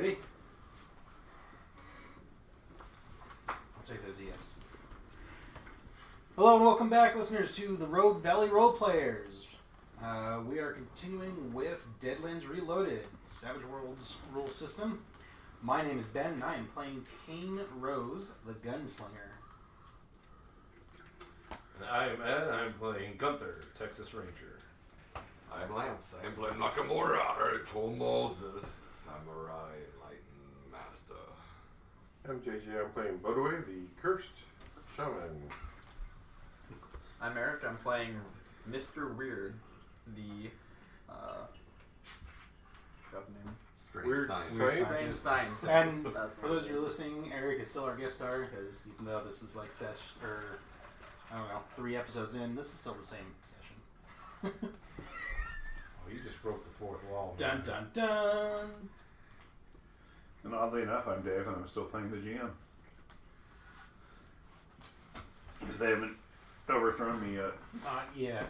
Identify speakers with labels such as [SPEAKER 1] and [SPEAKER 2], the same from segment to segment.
[SPEAKER 1] Ready? I'll take those yes. Hello and welcome back, listeners, to the Rogue Valley Roleplayers. We are continuing with Deadlands Reloaded, Savage Worlds rule system. My name is Ben, and I am playing Kane Rose, the Gunslinger.
[SPEAKER 2] And I am Ed, I'm playing Gunther, Texas Ranger.
[SPEAKER 3] I'm Lance, I'm playing Nakamura, Tomo, the Samurai Enlightened Master.
[SPEAKER 4] I'm JJ, I'm playing Bodway, the Cursed Shaman.
[SPEAKER 5] I'm Eric, I'm playing Mr. Weird, the, forgot the name.
[SPEAKER 4] Weird
[SPEAKER 5] Strange Scientist.
[SPEAKER 1] And
[SPEAKER 5] That's
[SPEAKER 1] for those of you listening, Eric is still our guest star, because even though this is like or I don't know, 3 episodes in, this is still the same session.
[SPEAKER 2] Oh, you just broke the fourth wall.
[SPEAKER 1] Dun dun dun!
[SPEAKER 6] And oddly enough, I'm Dave, and I'm still playing the GM. Because they haven't overthrown me yet.
[SPEAKER 1] Yeah.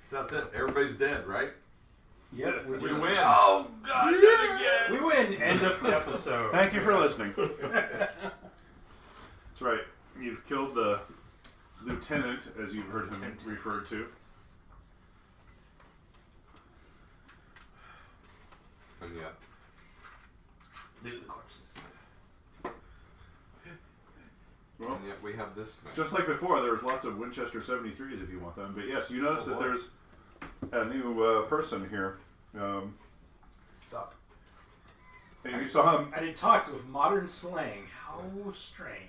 [SPEAKER 3] So that's it, everybody's dead, right?
[SPEAKER 1] Yep,
[SPEAKER 3] We
[SPEAKER 1] just
[SPEAKER 3] win! Oh god, dead again!
[SPEAKER 1] We win! End of the episode.
[SPEAKER 6] Thank you for listening. That's right. You've killed the lieutenant, as you've heard him referred to.
[SPEAKER 3] And yet,
[SPEAKER 1] Loot the corpses.
[SPEAKER 6] Well,
[SPEAKER 3] and yet we have this man.
[SPEAKER 6] just like before, there was lots of Winchester 73s if you want them. But yes, you notice that there's a new person here.
[SPEAKER 5] Sup.
[SPEAKER 6] And you saw him.
[SPEAKER 1] And he talks with modern slang. How strange.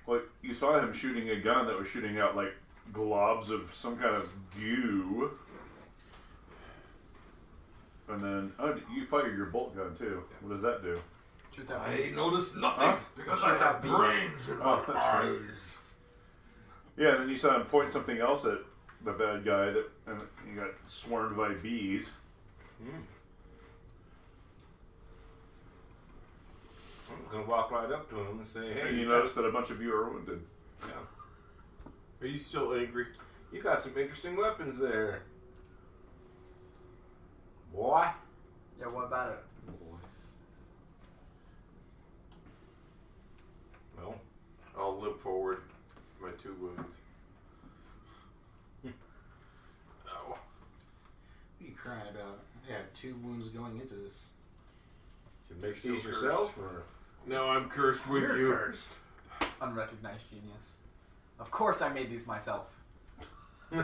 [SPEAKER 6] Well, you saw him shooting a gun that was shooting out like globs of some kind of goo. And then, you fired your bolt gun too. What does that do?
[SPEAKER 5] Shoot that
[SPEAKER 3] I
[SPEAKER 5] beast.
[SPEAKER 3] noticed nothing because I have brains in my
[SPEAKER 6] Oh, that's right.
[SPEAKER 3] eyes.
[SPEAKER 6] Yeah, and then you saw him point something else at the bad guy, and he got swarmed by bees.
[SPEAKER 2] I'm gonna walk right up to him and say, hey,
[SPEAKER 6] And you notice that a bunch of you are wounded.
[SPEAKER 4] Are you still angry?
[SPEAKER 2] you got some interesting weapons there. Boy.
[SPEAKER 5] Yeah, what about it?
[SPEAKER 2] Well,
[SPEAKER 4] I'll limp forward. My 2 wounds. Ow.
[SPEAKER 1] What are you crying about? I had 2 wounds going into this.
[SPEAKER 2] should make
[SPEAKER 4] Still
[SPEAKER 2] these
[SPEAKER 4] cursed.
[SPEAKER 2] yourself, or
[SPEAKER 4] No, I'm cursed with
[SPEAKER 1] You're
[SPEAKER 4] you.
[SPEAKER 1] cursed.
[SPEAKER 5] Unrecognized genius. Of course I made these myself.
[SPEAKER 2] you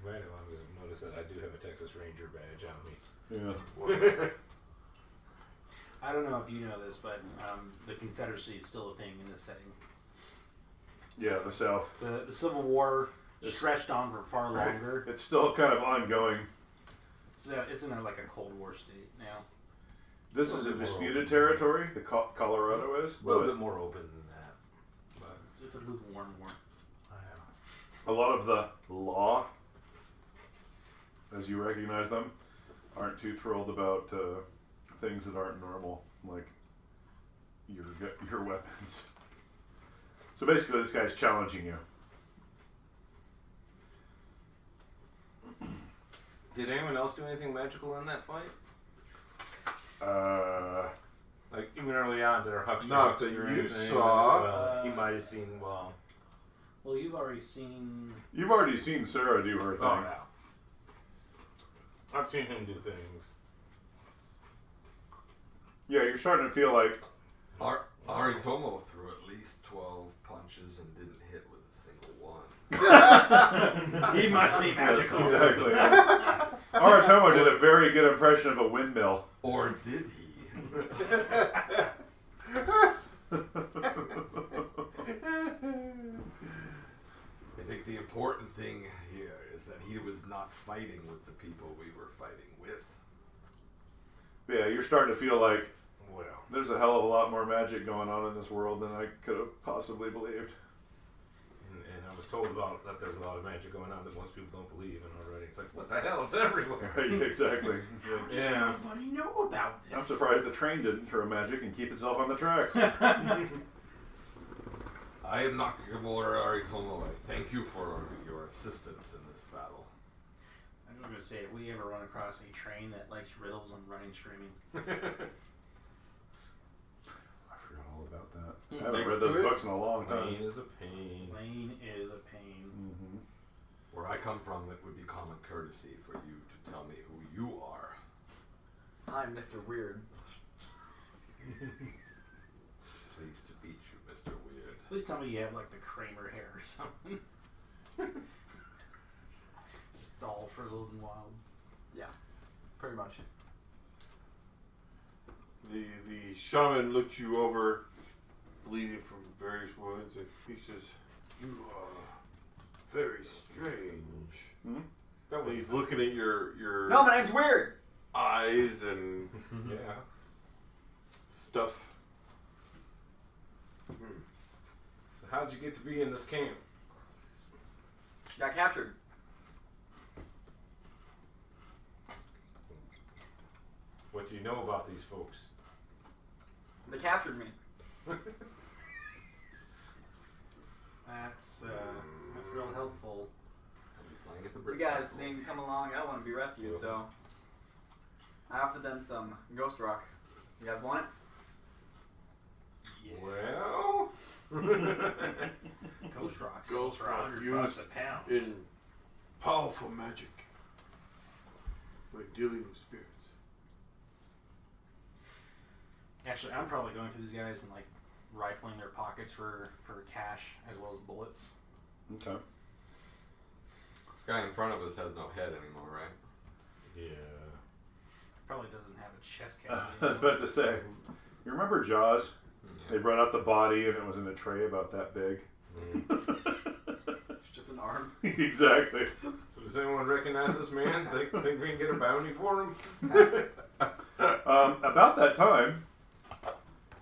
[SPEAKER 2] might have noticed that I do have a Texas Ranger badge on me.
[SPEAKER 6] Yeah.
[SPEAKER 1] I don't know if you know this, but the Confederacy is still a thing in this setting.
[SPEAKER 6] Yeah, the South.
[SPEAKER 1] The Civil War stretched on for far longer.
[SPEAKER 6] It's still kind of ongoing.
[SPEAKER 1] It's in like a Cold War state now.
[SPEAKER 6] This is a disputed territory, the Colorado is.
[SPEAKER 2] A little
[SPEAKER 6] but
[SPEAKER 2] bit more open than that. But
[SPEAKER 1] It's a lukewarm war.
[SPEAKER 6] a lot of the law, as you recognize them, aren't too thrilled about things that aren't normal, like your weapons. So basically, this guy's challenging you.
[SPEAKER 2] did anyone else do anything magical in that fight? Like even early on, did our Huckster
[SPEAKER 4] Not
[SPEAKER 2] Huckster
[SPEAKER 4] that
[SPEAKER 2] or
[SPEAKER 4] you
[SPEAKER 2] anything?
[SPEAKER 4] saw.
[SPEAKER 2] Well, he might have seen. Well,
[SPEAKER 1] Well, you've already seen.
[SPEAKER 6] You've already seen Sarah do her thing.
[SPEAKER 2] oh yeah. I've seen him do things.
[SPEAKER 6] Yeah, you're starting to feel like
[SPEAKER 3] Aritomo threw at least 12 punches and didn't hit with a single one.
[SPEAKER 1] He must be
[SPEAKER 6] yes,
[SPEAKER 1] magical.
[SPEAKER 6] exactly. Aritomo did a very good impression of a windmill.
[SPEAKER 3] Or did he? I think the important thing here is that he was not fighting with the people we were fighting with.
[SPEAKER 6] Yeah, you're starting to feel like
[SPEAKER 2] Well,
[SPEAKER 6] there's a hell of a lot more magic going on in this world than I could have possibly believed.
[SPEAKER 2] and I was told about that there's a lot of magic going on that most people don't believe in already. It's like, what the hell? It's everywhere.
[SPEAKER 6] Right, exactly.
[SPEAKER 2] Yeah.
[SPEAKER 1] Everybody know about this.
[SPEAKER 6] I'm surprised the train didn't throw magic and keep itself on the tracks.
[SPEAKER 3] I am Nakamura Aritomo. I thank you for your assistance in this battle.
[SPEAKER 1] I'm just gonna say, if we ever run across a train that likes riddles, I'm running screaming.
[SPEAKER 6] I forgot all about that. I
[SPEAKER 4] Thanks
[SPEAKER 6] haven't read
[SPEAKER 4] to
[SPEAKER 6] those
[SPEAKER 4] it.
[SPEAKER 6] books in a long time.
[SPEAKER 2] Pain is a pain.
[SPEAKER 1] Lane is a pain.
[SPEAKER 6] Mm-hmm.
[SPEAKER 3] Where I come from, it would be common courtesy for you to tell me who you are.
[SPEAKER 5] I'm Mr. Weird.
[SPEAKER 3] Pleased to meet you, Mr. Weird.
[SPEAKER 1] Please tell me you have like the Kramer hair or something. Just all frizzled and wild.
[SPEAKER 5] Yeah, pretty much.
[SPEAKER 4] The shaman looked you over, bleeding from various wounds, and he says, "You are very strange."
[SPEAKER 6] Mm-hmm.
[SPEAKER 2] That
[SPEAKER 4] And
[SPEAKER 2] was
[SPEAKER 4] he's looking at your
[SPEAKER 5] No, my name's Weird.
[SPEAKER 4] eyes and
[SPEAKER 2] yeah.
[SPEAKER 4] stuff.
[SPEAKER 2] So how'd you get to be in this camp?
[SPEAKER 5] Got captured.
[SPEAKER 2] What do you know about these folks?
[SPEAKER 5] They captured me.
[SPEAKER 1] That's real helpful.
[SPEAKER 3] I'll be playing at the
[SPEAKER 5] You
[SPEAKER 3] brick
[SPEAKER 5] guys
[SPEAKER 3] festival.
[SPEAKER 5] didn't come along. I want to be rescued, so I offered them some ghost rock. You guys want it?
[SPEAKER 2] Well,
[SPEAKER 1] Ghost rocks.
[SPEAKER 4] Ghost
[SPEAKER 1] for
[SPEAKER 4] rock
[SPEAKER 1] $100
[SPEAKER 4] used
[SPEAKER 1] a pound.
[SPEAKER 4] in powerful magic when dealing with spirits.
[SPEAKER 1] Actually, I'm probably going for these guys and like rifling their pockets for cash as well as bullets.
[SPEAKER 6] Okay.
[SPEAKER 3] This guy in front of us has no head anymore, right?
[SPEAKER 2] yeah.
[SPEAKER 1] Probably doesn't have a chest cavity.
[SPEAKER 6] I was about to say, you remember Jaws?
[SPEAKER 3] Yeah.
[SPEAKER 6] They brought out the body and it was in a tray about that big.
[SPEAKER 5] It's just an arm.
[SPEAKER 6] Exactly.
[SPEAKER 2] So does anyone recognize this man? Think we can get a bounty for him?
[SPEAKER 6] About that time,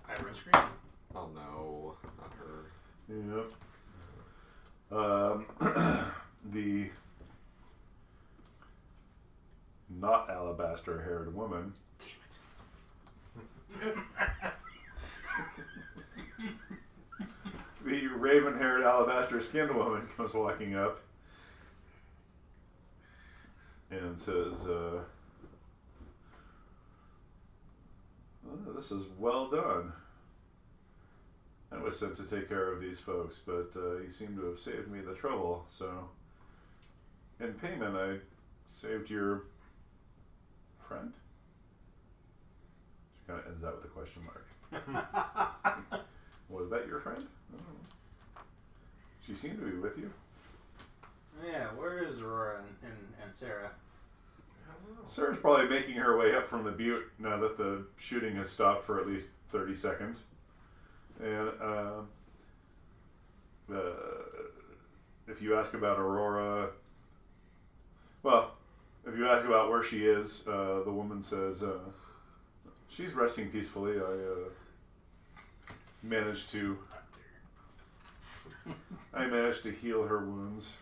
[SPEAKER 1] I run screaming.
[SPEAKER 3] Oh no, not her.
[SPEAKER 6] yep. The not alabaster-haired woman. The raven-haired, alabaster-skinned woman comes walking up and says, "Oh, this is well done. I was sent to take care of these folks, but you seem to have saved me the trouble, so in payment I saved your friend?" She kind of ends that with a question mark. Was that your friend? I don't know. She seemed to be with you.
[SPEAKER 1] Yeah, where is Aurora and Sarah?
[SPEAKER 6] Sarah's probably making her way up from the butte now that the shooting has stopped for at least 30 seconds. And if you ask about Aurora, well, if you ask about where she is, the woman says she's resting peacefully. I managed to heal her wounds.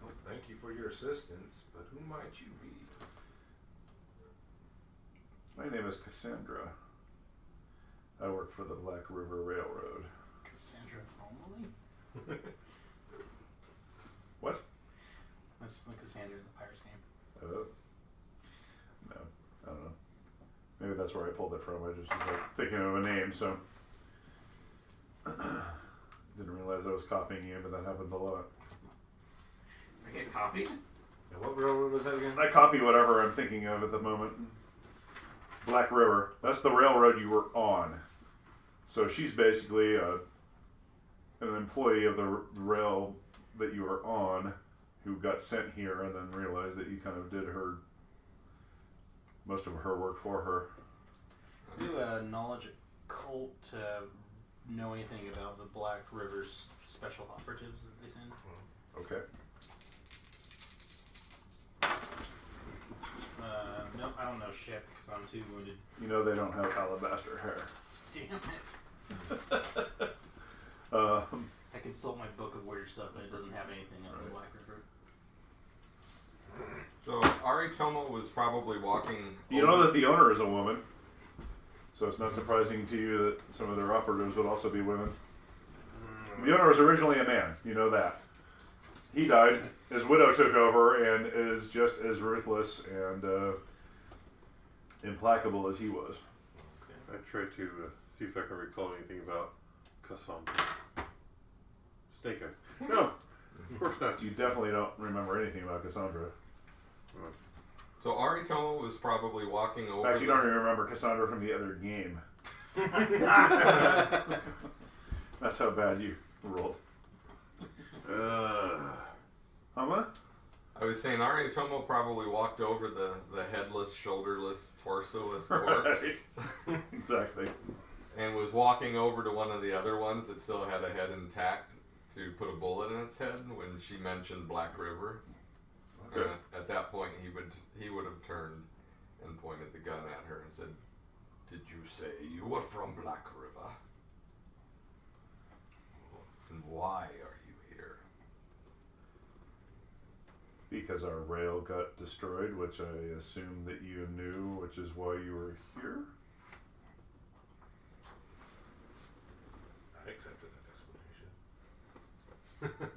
[SPEAKER 2] Well, thank you for your assistance, but who might you be?
[SPEAKER 6] My name is Cassandra. I work for the Black River Railroad.
[SPEAKER 1] Cassandra Normally?
[SPEAKER 6] What?
[SPEAKER 1] That's like Cassandra the pirate's name.
[SPEAKER 6] No, I don't know. Maybe that's where I pulled it from. I just was like thinking of a name, so didn't realize I was copying you, but that happens a lot.
[SPEAKER 1] I get copied?
[SPEAKER 2] And what railroad was that again?
[SPEAKER 6] I copy whatever I'm thinking of at the moment. Black River. That's the railroad you were on. So she's basically an employee of the rail that you were on, who got sent here and then realized that you kind of did most of her work for her.
[SPEAKER 1] Do a knowledge occult to know anything about the Black River's special operatives that they send?
[SPEAKER 6] Okay.
[SPEAKER 1] Nope, I don't know shit because I'm too wounded.
[SPEAKER 6] You know they don't have alabaster hair.
[SPEAKER 1] Damn it. I consult my book of weird stuff, but it doesn't have anything on the Black River.
[SPEAKER 3] So Ari Tomo was probably walking.
[SPEAKER 6] You know that the owner is a woman, so it's not surprising to you that some of their operatives would also be women. The owner was originally a man, you know that. he died. His widow took over and is just as ruthless and implacable as he was.
[SPEAKER 4] I tried to see if I can recall anything about Cassandra. Snake Eyes. No, of course not.
[SPEAKER 6] You definitely don't remember anything about Cassandra.
[SPEAKER 3] So Aritomo was probably walking
[SPEAKER 6] In
[SPEAKER 3] over.
[SPEAKER 6] fact, you don't even remember Cassandra from the other game. That's how bad you rolled. What?
[SPEAKER 3] I was saying Aritomo probably walked over the headless, shoulderless, torso-less corpse.
[SPEAKER 6] Right. Exactly.
[SPEAKER 3] And was walking over to one of the other ones that still had a head intact to put a bullet in its head when she mentioned Black River.
[SPEAKER 6] Okay.
[SPEAKER 3] At that point, he would have turned and pointed the gun at her and said, "Did you say you were from Black River? And why are you here?"
[SPEAKER 6] Because our rail got destroyed, which I assume that you knew, which is why you were here.
[SPEAKER 2] I accepted that explanation.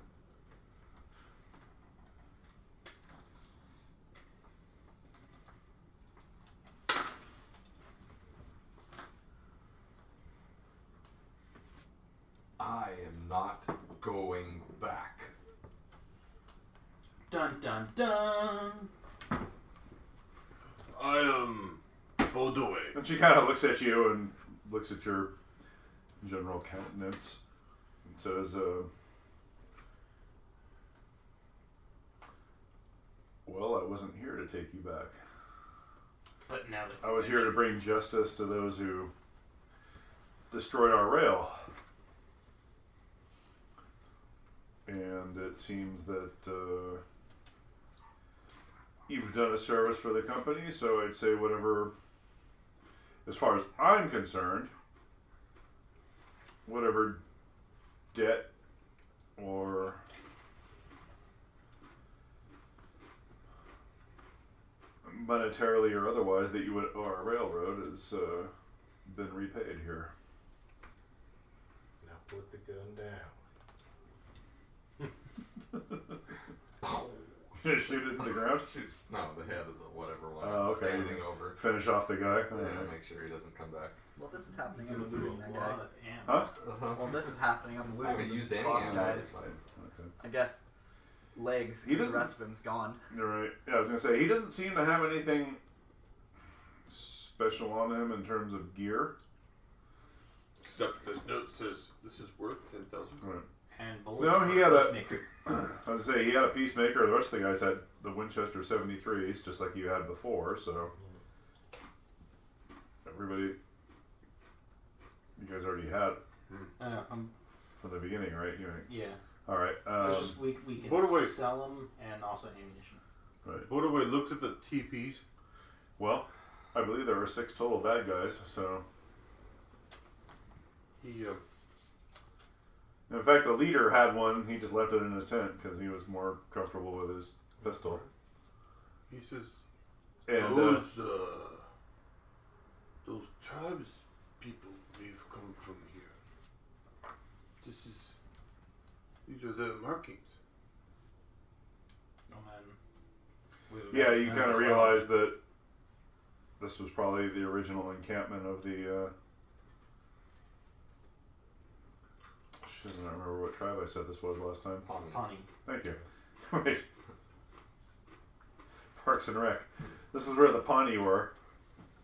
[SPEAKER 3] I am not going back.
[SPEAKER 1] Dun dun dun.
[SPEAKER 4] I am Bodaway.
[SPEAKER 6] And she kind of looks at you and looks at your general countenance and says, well, I wasn't here to take you back.
[SPEAKER 1] But now that
[SPEAKER 6] I was here to bring justice to those who destroyed our rail. And it seems that you've done a service for the company, so I'd say whatever, as far as I'm concerned, whatever debt or monetarily or otherwise that you would owe our railroad has been repaid here.
[SPEAKER 2] Now put the gun down.
[SPEAKER 6] Shoot it in the ground?
[SPEAKER 3] No, the head of the whatever one
[SPEAKER 6] Oh,
[SPEAKER 3] I'm
[SPEAKER 6] okay.
[SPEAKER 3] standing over.
[SPEAKER 6] Finish off the guy?
[SPEAKER 3] Yeah,
[SPEAKER 6] Alright.
[SPEAKER 3] make sure he doesn't come back.
[SPEAKER 5] Well, this is happening.
[SPEAKER 1] you
[SPEAKER 5] I'm
[SPEAKER 1] do
[SPEAKER 5] looting
[SPEAKER 1] a
[SPEAKER 5] that guy.
[SPEAKER 1] lot of ammo.
[SPEAKER 6] Huh?
[SPEAKER 5] Well, this is happening. I'm
[SPEAKER 3] I
[SPEAKER 5] looting
[SPEAKER 3] haven't used any
[SPEAKER 5] boss
[SPEAKER 3] ammo
[SPEAKER 5] guys.
[SPEAKER 3] this fight.
[SPEAKER 6] Okay.
[SPEAKER 5] I guess legs,
[SPEAKER 6] He
[SPEAKER 5] because the
[SPEAKER 6] doesn't-
[SPEAKER 5] rest of him's gone.
[SPEAKER 6] You're right. Yeah, I was gonna say he doesn't seem to have anything special on him in terms of gear.
[SPEAKER 4] Except that this note says this is worth 10,000.
[SPEAKER 6] Right.
[SPEAKER 1] And bullets.
[SPEAKER 6] No, he
[SPEAKER 1] for
[SPEAKER 6] had a-
[SPEAKER 1] Peacemaker.
[SPEAKER 6] I was gonna say he had a peacemaker. The rest of the guys had the Winchester 73s, just like you had before. So everybody, you guys already had
[SPEAKER 1] I'm
[SPEAKER 6] from the beginning, right?
[SPEAKER 1] yeah.
[SPEAKER 6] All right.
[SPEAKER 1] It's just we can
[SPEAKER 4] What do we-
[SPEAKER 1] sell them and also ammunition.
[SPEAKER 6] Right.
[SPEAKER 4] Bodaway looked at the TPs.
[SPEAKER 6] Well, I believe there were 6 total bad guys. So
[SPEAKER 4] He
[SPEAKER 6] in fact, the leader had one. He just left it in his tent because he was more comfortable with his pistol.
[SPEAKER 4] he says
[SPEAKER 6] And
[SPEAKER 4] those tribes people we've come from here. These are the markings.
[SPEAKER 1] And then
[SPEAKER 6] yeah, you kind of realize that this was probably the original encampment of the. Shit, I don't remember what tribe I said this was last time.
[SPEAKER 1] Pawnee.
[SPEAKER 6] Thank you. Right. Parks and Rec. This is where the Pawnee were,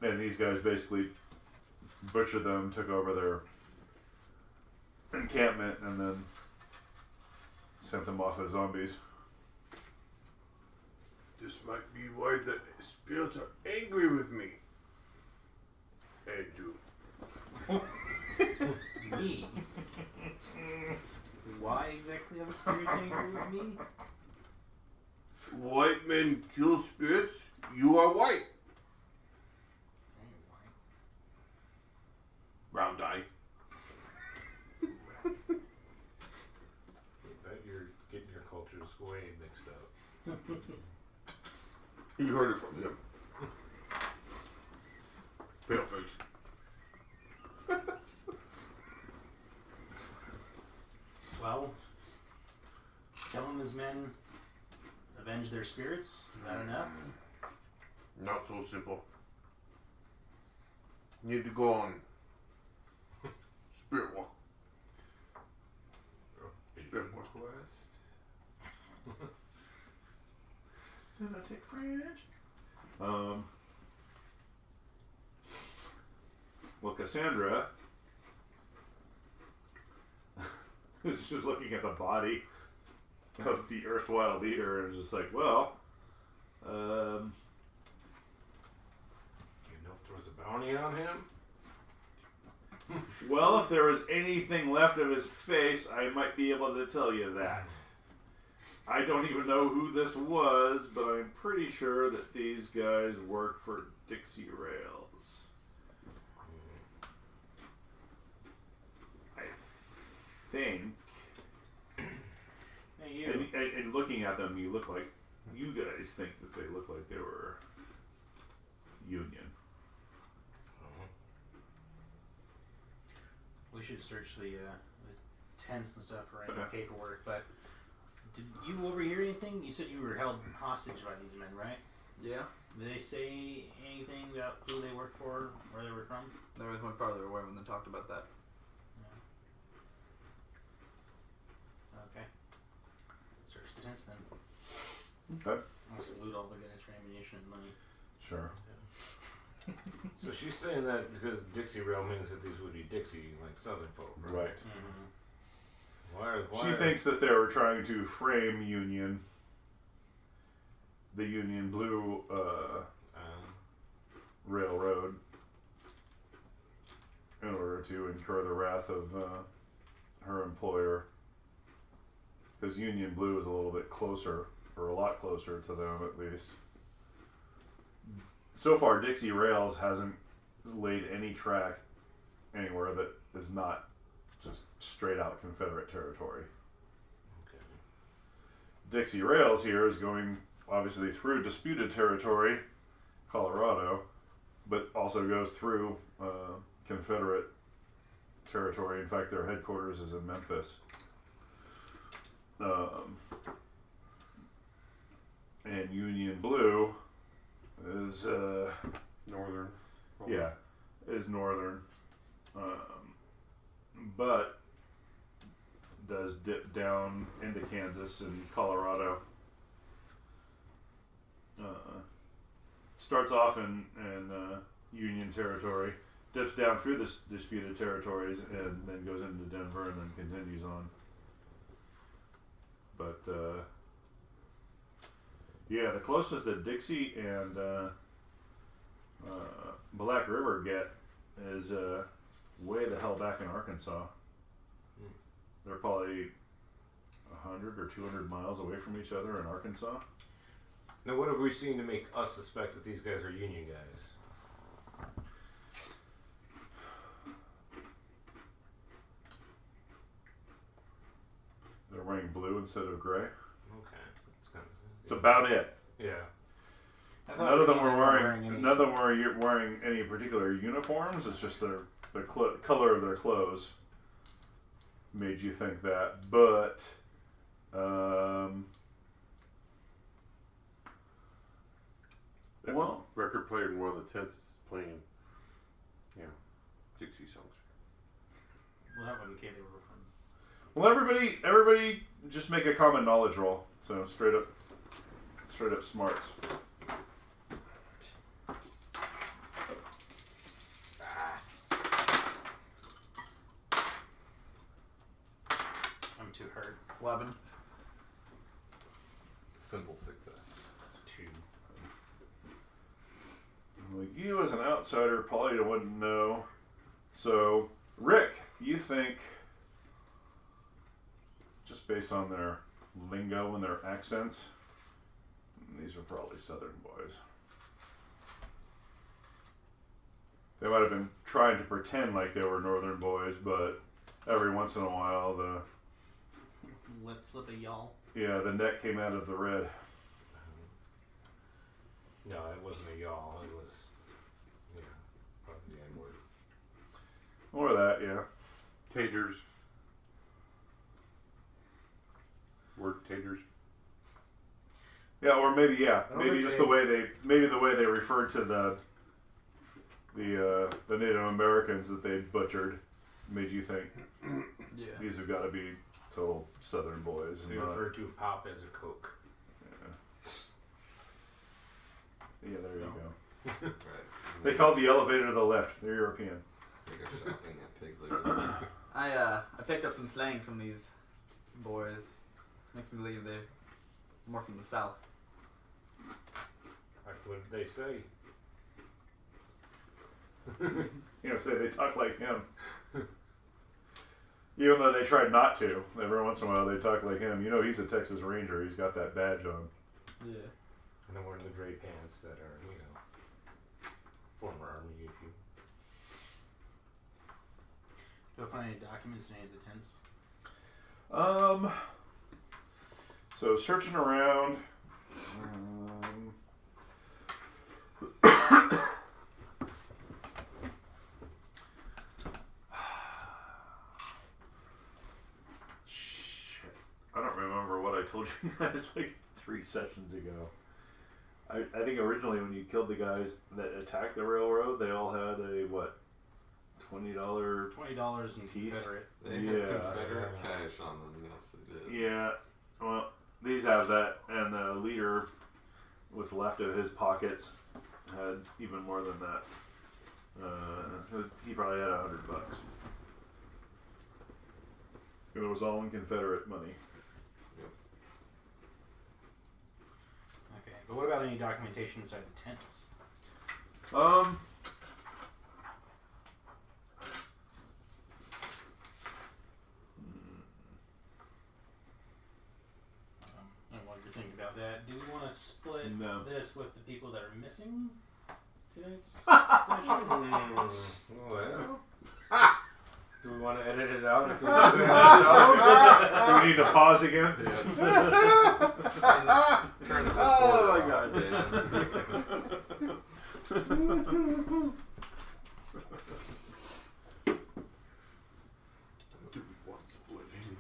[SPEAKER 6] and these guys basically butchered them, took over their encampment, and then sent them off as zombies.
[SPEAKER 4] This might be why the spirits are angry with me. And you.
[SPEAKER 1] Me? Why exactly are the spirits angry with me?
[SPEAKER 4] White men kill spirits. You are white. Brown dye.
[SPEAKER 2] Bet you're getting your cultures way mixed up.
[SPEAKER 4] He heard it from him. Paleface.
[SPEAKER 1] Well, telling calm his men, avenge their spirits? Is that enough?
[SPEAKER 4] Not so simple. You need to go on spirit walk. Spirit walk.
[SPEAKER 6] Did I take French? Well, Cassandra is just looking at the body of the erstwhile leader and is just like, well,
[SPEAKER 2] You know if there was a bounty on him?
[SPEAKER 6] well, if there was anything left of his face, I might be able to tell you that. I don't even know who this was, but I'm pretty sure that these guys work for Dixie Rails. I think.
[SPEAKER 1] Hey, you.
[SPEAKER 6] And looking at them, you guys think that they look like they were Union.
[SPEAKER 1] We should search the tents and stuff for any
[SPEAKER 6] Okay.
[SPEAKER 1] paperwork, but did you overhear anything? You said you were held hostage by these men, right?
[SPEAKER 5] Yeah.
[SPEAKER 1] Did they say anything about who they worked for, where they were from?
[SPEAKER 5] There was one farther away when they talked about that.
[SPEAKER 1] Okay. Search the tents then.
[SPEAKER 6] Okay.
[SPEAKER 1] Also loot all the guys for ammunition and money.
[SPEAKER 6] Sure.
[SPEAKER 2] So she's saying that because Dixie Rail means that these would be Dixie, like Southern folk, right?
[SPEAKER 6] Right.
[SPEAKER 1] Mm-hmm.
[SPEAKER 6] She thinks that they were trying to frame Union, the Union Blue Railroad, in order to incur the wrath of her employer. Because Union Blue is a little bit closer, or a lot closer to them at least. So far, Dixie Rails hasn't laid any track anywhere that is not just straight out Confederate territory.
[SPEAKER 2] Okay.
[SPEAKER 6] Dixie Rails here is going obviously through disputed territory, Colorado, but also goes through Confederate territory. In fact, their headquarters is in Memphis. And Union Blue is
[SPEAKER 4] Northern.
[SPEAKER 6] yeah, is northern, but does dip down into Kansas and Colorado. Starts off in Union territory, dips down through the disputed territories, and then goes into Denver and then continues on. But yeah, the closest that Dixie and Black River get is way the hell back in Arkansas. They're probably 100 or 200 miles away from each other in Arkansas.
[SPEAKER 2] Now, what have we seen to make us suspect that these guys are Union guys?
[SPEAKER 6] They're wearing blue instead of gray.
[SPEAKER 2] Okay, that's kind of.
[SPEAKER 6] It's about it.
[SPEAKER 2] Yeah.
[SPEAKER 6] None of them were
[SPEAKER 1] wearing
[SPEAKER 6] wearing. None of them were wearing any particular uniforms. It's just the color of their clothes made you think that. But
[SPEAKER 4] That
[SPEAKER 6] well,
[SPEAKER 4] record player in one of the tents is playing, Dixie songs.
[SPEAKER 1] Well, that would indicate they were from.
[SPEAKER 6] well, everybody, just make a common knowledge roll. So straight up smarts.
[SPEAKER 1] I'm too hurt.
[SPEAKER 5] 11.
[SPEAKER 3] Simple success.
[SPEAKER 2] 2.
[SPEAKER 6] Like you as an outsider probably wouldn't know. So, Rick, you think, just based on their lingo and their accents, these are probably Southern boys. They might have been trying to pretend like they were Northern boys, but every once in a while
[SPEAKER 1] Let's slip a y'all.
[SPEAKER 6] the neck came out of the red.
[SPEAKER 2] No, it wasn't a y'all. It was, probably the N-word.
[SPEAKER 6] Or that, yeah.
[SPEAKER 4] Taters. Word taters.
[SPEAKER 6] Yeah, or maybe
[SPEAKER 2] don't
[SPEAKER 6] maybe
[SPEAKER 2] think
[SPEAKER 6] just
[SPEAKER 2] they-
[SPEAKER 6] the way they referred to the Native Americans that they butchered made you think
[SPEAKER 5] Yeah.
[SPEAKER 6] these have got to be total Southern boys.
[SPEAKER 2] They refer to pop as a Coke.
[SPEAKER 6] Yeah, there you go.
[SPEAKER 3] Right.
[SPEAKER 6] They called the elevator the lift. They're European.
[SPEAKER 3] They go shopping at Pig Litter.
[SPEAKER 5] I picked up some slang from these boys. Makes me believe they're more from the south.
[SPEAKER 2] Like, what did they say?
[SPEAKER 6] Say they talk like him. Even though they tried not to, every once in a while they talk like him. He's a Texas Ranger. He's got that badge on.
[SPEAKER 5] Yeah.
[SPEAKER 2] And I'm wearing the gray pants that are, former Army issue.
[SPEAKER 1] Do I find any documents in any of the tents?
[SPEAKER 6] So searching around. Shit. I don't remember what I told you guys like 3 sessions ago. I think originally when you killed the guys that attacked the railroad, they all had a what? $20
[SPEAKER 1] $20 in
[SPEAKER 6] Piece.
[SPEAKER 1] Confederate.
[SPEAKER 3] They
[SPEAKER 6] Yeah.
[SPEAKER 3] have Confederate cash on them, yes they did.
[SPEAKER 6] Yeah, well, these have that, and the leader, what's left of his pockets, had even more than that. He probably had $100. And it was all in Confederate money.
[SPEAKER 1] Okay, but what about any documentation inside the tents? And while you're thinking about that, do we want to split
[SPEAKER 6] No.
[SPEAKER 1] this with the people that are missing tonight's session?
[SPEAKER 2] Well, do we want to edit it out if we do
[SPEAKER 6] Do we need to pause again?
[SPEAKER 3] Turn the
[SPEAKER 4] Oh my
[SPEAKER 3] recorder
[SPEAKER 4] God.
[SPEAKER 3] off,
[SPEAKER 4] Do we want splitting?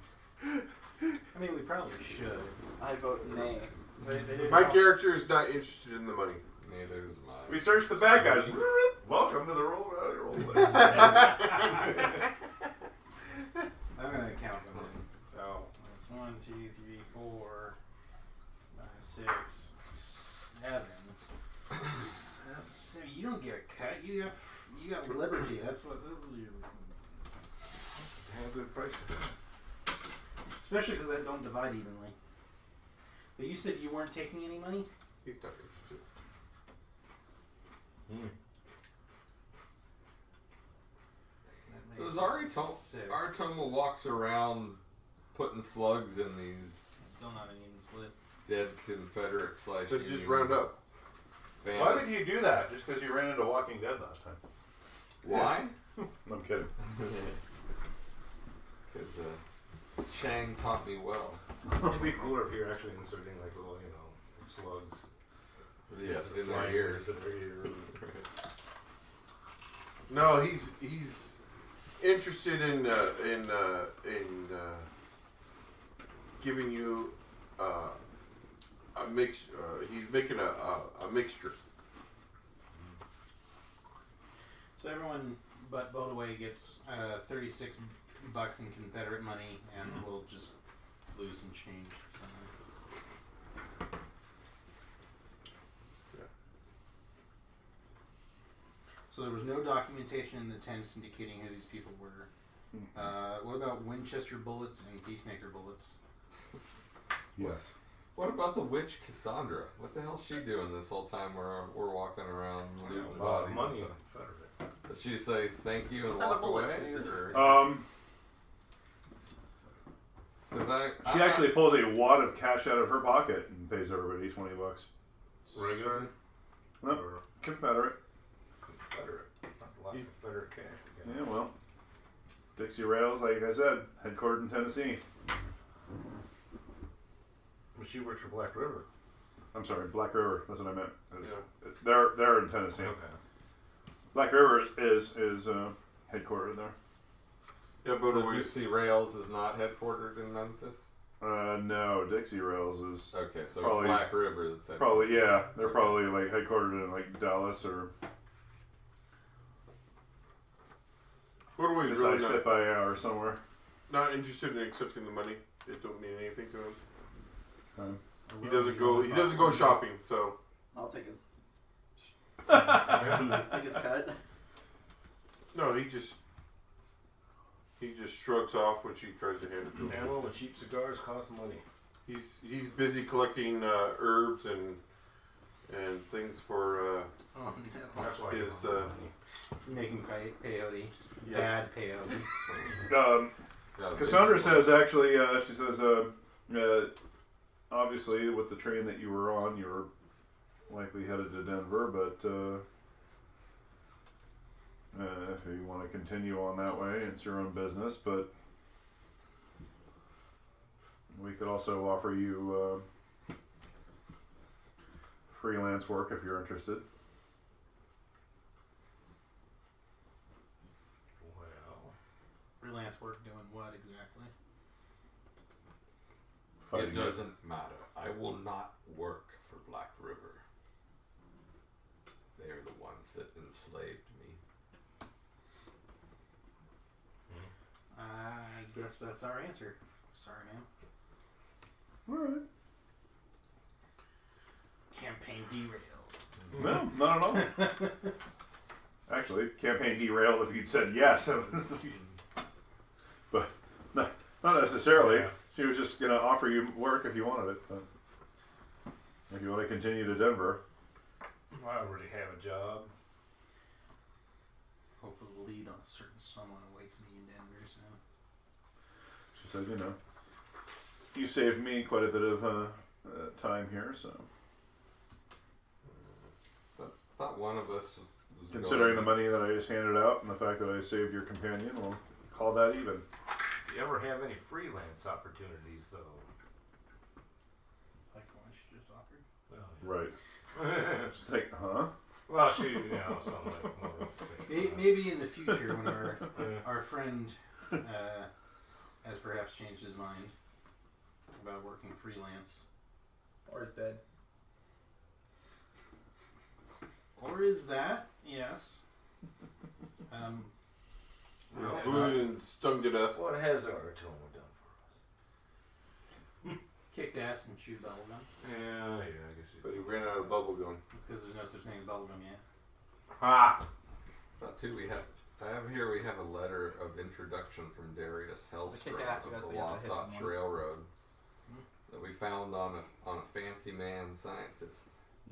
[SPEAKER 1] I mean, we probably should.
[SPEAKER 5] I vote nay.
[SPEAKER 1] They didn't
[SPEAKER 4] My
[SPEAKER 1] all-
[SPEAKER 4] character is not interested in the money.
[SPEAKER 3] Neither is mine.
[SPEAKER 6] We searched the bad guys. Welcome to the roll.
[SPEAKER 1] I'm gonna count them in. So it's 1, 2, 3, 4, 5, 6, 7. So you don't get a cut. You got liberty. That's what.
[SPEAKER 2] Have good price.
[SPEAKER 1] Especially because they don't divide evenly. But you said you weren't taking any money.
[SPEAKER 4] He's not interested.
[SPEAKER 1] That
[SPEAKER 3] So
[SPEAKER 1] makes
[SPEAKER 3] as
[SPEAKER 1] six.
[SPEAKER 3] Artoma walks around putting slugs in these
[SPEAKER 1] Still not an even split.
[SPEAKER 3] dead Confederate /
[SPEAKER 4] So
[SPEAKER 3] Union
[SPEAKER 4] just round up.
[SPEAKER 3] bandits.
[SPEAKER 6] Why would you do that? Just because you ran into Walking Dead last time?
[SPEAKER 3] Why?
[SPEAKER 6] I'm kidding.
[SPEAKER 3] Because Chang taught me well.
[SPEAKER 2] It'd be cooler if you're actually inserting like little, slugs.
[SPEAKER 3] Yes, in their ears.
[SPEAKER 2] In their ears.
[SPEAKER 4] No, he's interested in giving you a mix. He's making a mixture.
[SPEAKER 1] So everyone but Bodaway gets $36 in Confederate money, and we'll just lose some change. Somewhere. So there was no documentation in the tents indicating who these people were. What about Winchester bullets and Peacemaker bullets?
[SPEAKER 6] Yes.
[SPEAKER 3] What about the witch Cassandra? What the hell's she doing this whole time we're walking around looting
[SPEAKER 2] A lot of
[SPEAKER 3] bodies?
[SPEAKER 2] money
[SPEAKER 3] and
[SPEAKER 2] in
[SPEAKER 3] stuff?
[SPEAKER 2] Confederate.
[SPEAKER 3] Does she say thank you and
[SPEAKER 5] What type
[SPEAKER 3] walk
[SPEAKER 5] of bullet
[SPEAKER 3] away?
[SPEAKER 5] is it?
[SPEAKER 3] Or,
[SPEAKER 6] She actually pulls a wad of cash out of her pocket and pays everybody $20.
[SPEAKER 2] Regular?
[SPEAKER 6] Nope.
[SPEAKER 2] Or
[SPEAKER 6] Confederate.
[SPEAKER 2] Confederate? That's a lot of Confederate cash. we got.
[SPEAKER 6] Yeah, well, Dixie Rails, like I said, headquartered in Tennessee.
[SPEAKER 2] But she works for Black River.
[SPEAKER 6] I'm sorry, Black River. That's what I meant.
[SPEAKER 2] Yeah.
[SPEAKER 6] They're in Tennessee.
[SPEAKER 2] Okay.
[SPEAKER 6] Black River is headquartered there.
[SPEAKER 4] Yeah,
[SPEAKER 3] so
[SPEAKER 4] but
[SPEAKER 3] Dixie Rails is not headquartered in Memphis?
[SPEAKER 6] No, Dixie Rails is
[SPEAKER 3] Okay, so
[SPEAKER 6] Probably-
[SPEAKER 3] it's Black River that's at
[SPEAKER 6] probably, yeah. They're
[SPEAKER 3] Okay.
[SPEAKER 6] probably like headquartered in like Dallas or
[SPEAKER 4] Motorway's
[SPEAKER 6] just
[SPEAKER 4] really
[SPEAKER 6] like sit by or somewhere.
[SPEAKER 4] not interested in accepting the money. It don't mean anything to him.
[SPEAKER 6] Um,
[SPEAKER 4] He doesn't go. He doesn't go shopping. So
[SPEAKER 5] I'll take his. Take his cut.
[SPEAKER 4] no, he just shrugs off when she tries to hand it to him.
[SPEAKER 2] Ammo and cheap cigars cost money.
[SPEAKER 4] He's busy collecting herbs and things for
[SPEAKER 1] Oh no.
[SPEAKER 2] That's why
[SPEAKER 4] His,
[SPEAKER 2] you don't have money.
[SPEAKER 1] Making peyote.
[SPEAKER 4] yes.
[SPEAKER 1] Bad peyote.
[SPEAKER 3] Got a big
[SPEAKER 6] Cassandra
[SPEAKER 3] one.
[SPEAKER 6] says actually, she says, obviously with the train that you were on, you were likely headed to Denver, but if you want to continue on that way, it's your own business. But we could also offer you freelance work if you're interested.
[SPEAKER 2] Well,
[SPEAKER 1] Freelance work doing what exactly?
[SPEAKER 6] Fighting
[SPEAKER 3] It doesn't matter. I will not work for Black River. They are the ones that enslaved me.
[SPEAKER 1] I guess that's our answer. Sorry, man.
[SPEAKER 6] All right.
[SPEAKER 1] Campaign derailed.
[SPEAKER 6] No, not at all. Actually, campaign derailed if you'd said yes. But not necessarily.
[SPEAKER 2] Yeah.
[SPEAKER 6] She was just going to offer you work if you wanted it. But if you want to continue to Denver.
[SPEAKER 2] I already have a job.
[SPEAKER 1] Hopefully the lead on a certain someone awaits me in Denver, so.
[SPEAKER 6] She said, you know, you saved me quite a bit of time here, so.
[SPEAKER 3] But I thought one of us was
[SPEAKER 6] Considering the
[SPEAKER 3] going,
[SPEAKER 6] money that I just handed out and the fact that I saved your companion, we'll call that even.
[SPEAKER 2] Do you ever have any freelance opportunities, though?
[SPEAKER 1] Like the one she just offered.
[SPEAKER 2] Well,
[SPEAKER 6] Right. She's like, huh?
[SPEAKER 2] well, she, you know, something like more.
[SPEAKER 1] Maybe in the future when our friend has perhaps changed his mind about working freelance.
[SPEAKER 5] Or is dead.
[SPEAKER 1] Or is that? Yes.
[SPEAKER 4] Good and stung to death.
[SPEAKER 2] What has our Atoma done for us?
[SPEAKER 1] Kicked ass and chewed bubblegum.
[SPEAKER 2] Yeah, I guess
[SPEAKER 4] But he ran out of bubble gum.
[SPEAKER 1] That's because there's no such thing as bubblegum yet.
[SPEAKER 2] Ha!
[SPEAKER 3] thought too, we have a letter of introduction from Darius Hellstrom
[SPEAKER 5] kick-ass,
[SPEAKER 3] of
[SPEAKER 5] we
[SPEAKER 3] the
[SPEAKER 5] have to hit
[SPEAKER 3] Wasatch
[SPEAKER 5] someone.
[SPEAKER 3] Railroad that we found on a fancy man scientist.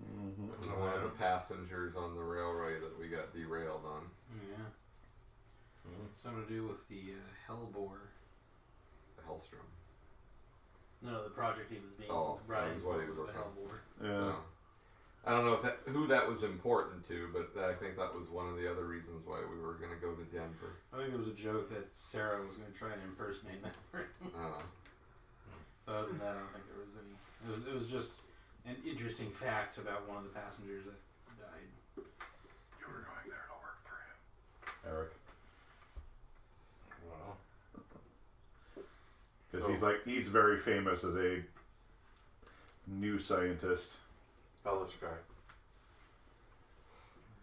[SPEAKER 6] Mm-hmm.
[SPEAKER 3] One of the passengers on the railway that we got derailed on.
[SPEAKER 1] Yeah.
[SPEAKER 2] Mhm.
[SPEAKER 1] Something to do with the Hellbore.
[SPEAKER 3] The Hellstrom.
[SPEAKER 1] No, the project he was being
[SPEAKER 3] Oh,
[SPEAKER 1] brought
[SPEAKER 3] that
[SPEAKER 1] in
[SPEAKER 3] was what
[SPEAKER 1] for
[SPEAKER 3] he was
[SPEAKER 1] was the
[SPEAKER 3] working on.
[SPEAKER 1] Hellbore.
[SPEAKER 6] Yeah.
[SPEAKER 3] So, I don't know who that was important to, but I think that was one of the other reasons why we were going to go to Denver.
[SPEAKER 1] I think it was a joke that Sarah was going to try and impersonate that. Other than that, I don't think there was any. It was just an interesting fact about one of the passengers that died.
[SPEAKER 6] You were going there to work for him. Eric.
[SPEAKER 2] Well,
[SPEAKER 6] Because
[SPEAKER 4] So-
[SPEAKER 6] he's very famous as a new scientist.
[SPEAKER 4] Hellish guy.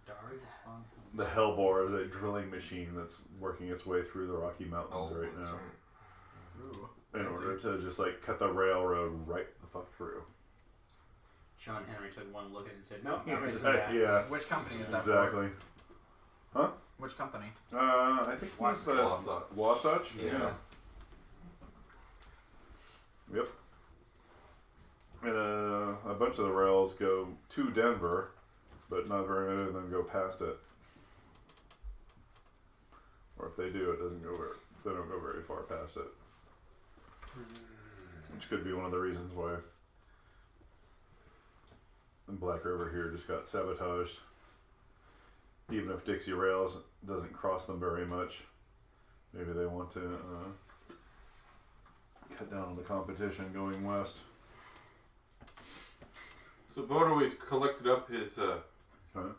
[SPEAKER 1] Darius on.
[SPEAKER 6] The Hellbore is a drilling machine that's working its way through the Rocky Mountains right
[SPEAKER 3] that's
[SPEAKER 6] now.
[SPEAKER 3] right.
[SPEAKER 5] Ooh.
[SPEAKER 6] In order to just like cut the railroad right the fuck through.
[SPEAKER 1] Sean Henry took one look at it and said, "No, not missing that."
[SPEAKER 6] Yeah,
[SPEAKER 5] Which company is that
[SPEAKER 6] exactly.
[SPEAKER 5] for? Which company?
[SPEAKER 6] I think he's the
[SPEAKER 3] Wasatch.
[SPEAKER 6] Wasatch.
[SPEAKER 3] Yeah.
[SPEAKER 6] Yep. And a bunch of the rails go to Denver, but not very many of them go past it. Or if they do, it doesn't go very. They don't go very far past it. Which could be one of the reasons why the Black River here just got sabotaged. Even if Dixie Rails doesn't cross them very much, maybe they want to cut down on the competition going west.
[SPEAKER 4] So Bodo's collected up his
[SPEAKER 6] Huh?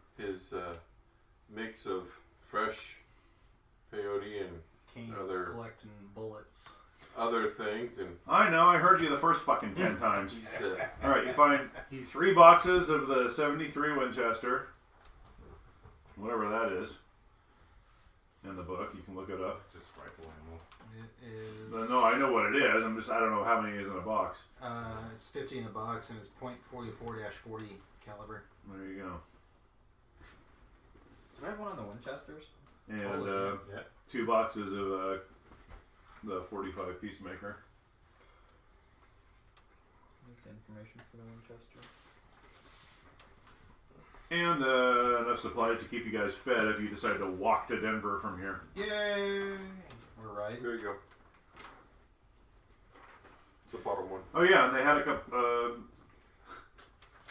[SPEAKER 4] mix of fresh peyote and
[SPEAKER 1] King's
[SPEAKER 4] Other-
[SPEAKER 1] collecting bullets.
[SPEAKER 4] other things, and
[SPEAKER 6] I know, I heard you the first fucking 10 times.
[SPEAKER 4] he's,
[SPEAKER 6] Alright, you find 3 boxes of the 73 Winchester. Whatever that is. In the book, you can look it up.
[SPEAKER 2] Just rifle ammo.
[SPEAKER 1] It is.
[SPEAKER 6] No, I know what it is. I don't know how many is in a box.
[SPEAKER 1] It's 50 in a box and it's .44-40 caliber.
[SPEAKER 6] There you go.
[SPEAKER 5] Did I have one on the Winchesters?
[SPEAKER 6] And
[SPEAKER 2] Yeah.
[SPEAKER 6] 2 boxes of the 45 Peacemaker.
[SPEAKER 5] Where's the information for the Winchester?
[SPEAKER 6] And enough supplies to keep you guys fed if you decide to walk to Denver from here.
[SPEAKER 1] Yay! We're right.
[SPEAKER 4] there you go. It's the bottom one.
[SPEAKER 6] Oh yeah, and they had a couple.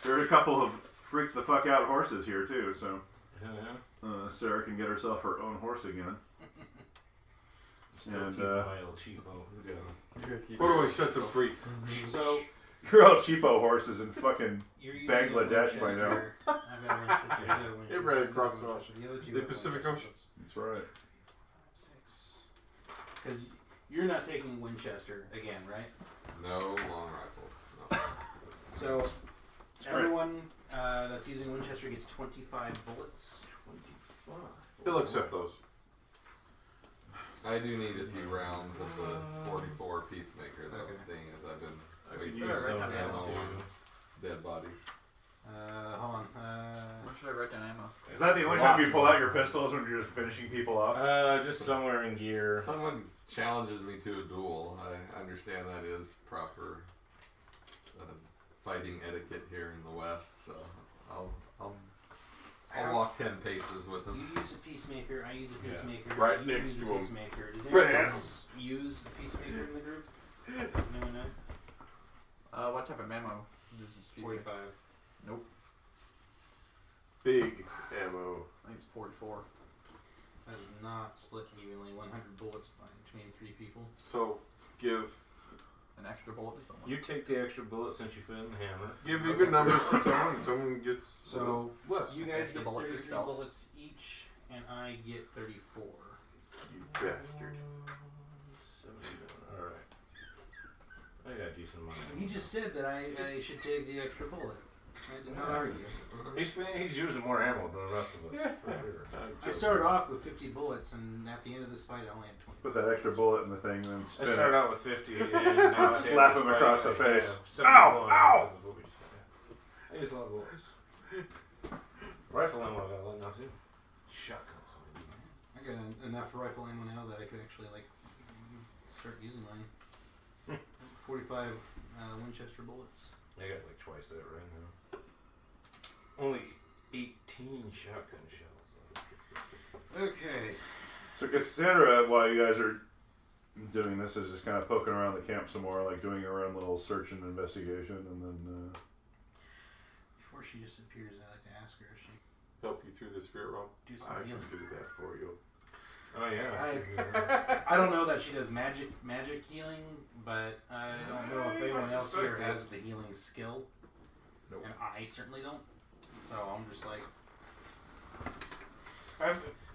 [SPEAKER 6] There are a couple of freak the fuck out horses here too, so
[SPEAKER 2] Yeah.
[SPEAKER 6] Sarah can get herself her own horse again.
[SPEAKER 2] Still
[SPEAKER 6] And,
[SPEAKER 2] keep my old cheapo. Look at him.
[SPEAKER 4] What do I set them free?
[SPEAKER 1] So
[SPEAKER 6] Your old cheapo horse is in fucking
[SPEAKER 1] you're using
[SPEAKER 6] Bangladesh
[SPEAKER 1] a
[SPEAKER 6] by now.
[SPEAKER 1] Winchester. I've got a Winchester. I've got a Winchester.
[SPEAKER 4] It ran across
[SPEAKER 1] I've got a Winchester. The other two
[SPEAKER 4] the
[SPEAKER 1] have
[SPEAKER 4] Pacific
[SPEAKER 1] Winchesters.
[SPEAKER 4] Ocean.
[SPEAKER 6] That's right.
[SPEAKER 1] 6. Because you're not taking Winchester again, right?
[SPEAKER 3] No long rifles. No.
[SPEAKER 1] So
[SPEAKER 6] right.
[SPEAKER 1] everyone that's using Winchester gets 25 bullets.
[SPEAKER 2] 25.
[SPEAKER 4] He'll accept those.
[SPEAKER 3] I do need a few rounds of the 44 Peacemaker, though,
[SPEAKER 1] Okay.
[SPEAKER 3] seeing as I've been
[SPEAKER 2] I could
[SPEAKER 3] wasting
[SPEAKER 2] use
[SPEAKER 5] right
[SPEAKER 2] some
[SPEAKER 5] on
[SPEAKER 3] ammo
[SPEAKER 5] ammo.
[SPEAKER 3] on dead bodies.
[SPEAKER 1] Hold on.
[SPEAKER 5] Where should I write down ammo?
[SPEAKER 6] Is that the only time you pull out your pistols when you're just finishing people off?
[SPEAKER 2] Just somewhere in gear.
[SPEAKER 3] Someone challenges me to a duel. I understand that is proper fighting etiquette here in the West, so I'll walk 10 paces with
[SPEAKER 1] You
[SPEAKER 3] him.
[SPEAKER 1] use a Peacemaker. I use a
[SPEAKER 2] Yeah.
[SPEAKER 1] Peacemaker.
[SPEAKER 4] Right
[SPEAKER 1] you
[SPEAKER 4] next
[SPEAKER 1] use
[SPEAKER 4] to
[SPEAKER 1] a
[SPEAKER 4] him.
[SPEAKER 1] Peacemaker. Does
[SPEAKER 4] Bam.
[SPEAKER 1] anyone else use the Peacemaker in the group? No, no.
[SPEAKER 5] What type of ammo? This is Peacemaker.
[SPEAKER 1] 45.
[SPEAKER 5] Nope.
[SPEAKER 4] Big ammo.
[SPEAKER 5] I think it's 44.
[SPEAKER 1] That is not split evenly. 100 bullets between 3 people.
[SPEAKER 4] So give
[SPEAKER 5] An extra bullet to someone.
[SPEAKER 2] You take the extra bullet since you fit in the hammer.
[SPEAKER 4] even numbers to someone, and someone gets
[SPEAKER 1] So
[SPEAKER 4] less.
[SPEAKER 1] you guys
[SPEAKER 5] Extra
[SPEAKER 1] get
[SPEAKER 5] bullet for
[SPEAKER 1] 33
[SPEAKER 5] yourself.
[SPEAKER 1] bullets each, and I get 34.
[SPEAKER 4] You bastard.
[SPEAKER 2] 79. Alright. I got a decent amount.
[SPEAKER 1] He just said that I should take the extra bullet. I did not argue.
[SPEAKER 2] He's using more ammo than the rest of us. For sure.
[SPEAKER 1] I started off with 50 bullets, and at the end of this fight, I only had 20.
[SPEAKER 6] Put that extra bullet in the thing, then
[SPEAKER 2] I
[SPEAKER 6] spin
[SPEAKER 2] started
[SPEAKER 6] it.
[SPEAKER 2] out with 50 and now
[SPEAKER 6] Slap him across the face. Ow! Ow!
[SPEAKER 2] I use a lot of bullets. Rifle ammo I got a lot now too. Shotguns.
[SPEAKER 1] I got enough rifle ammo now that I could actually start using mine. 45 Winchester bullets.
[SPEAKER 2] I got like twice that right now. Only 18 shotgun shells.
[SPEAKER 1] Okay.
[SPEAKER 6] So Cassandra, while you guys are doing this, is just kind of poking around the camp some more, like doing her own little search and investigation, and then
[SPEAKER 1] Before she disappears, I like to ask her if she
[SPEAKER 4] Help you through the spirit realm.
[SPEAKER 1] do
[SPEAKER 4] I
[SPEAKER 1] some
[SPEAKER 4] can
[SPEAKER 1] healing.
[SPEAKER 4] do that for you.
[SPEAKER 2] Oh yeah.
[SPEAKER 1] I don't know that she does magic healing, but I don't know if anyone else here has the healing skill.
[SPEAKER 3] Nope.
[SPEAKER 1] And I certainly don't. So I'm just like.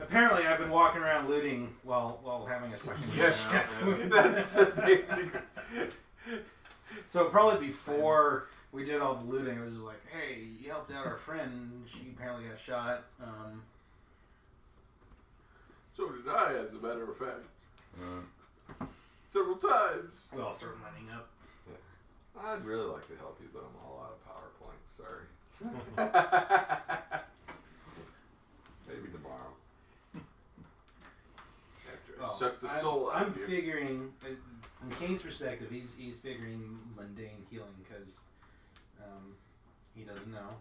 [SPEAKER 1] Apparently, I've been walking around looting while having a second.
[SPEAKER 4] Yes,
[SPEAKER 1] healing.
[SPEAKER 4] that's basic.
[SPEAKER 1] So probably before we did all the looting, it was just like, hey, you helped out our friend. She apparently got shot.
[SPEAKER 4] So did I, as a matter of fact. Several times.
[SPEAKER 1] We all started lining up.
[SPEAKER 3] I'd really like to help you, but I'm all out of PowerPoint. Sorry. Maybe tomorrow.
[SPEAKER 4] After I suck the soul out
[SPEAKER 1] I'm
[SPEAKER 4] of you.
[SPEAKER 1] figuring, from Kane's perspective, he's figuring mundane healing because he doesn't know.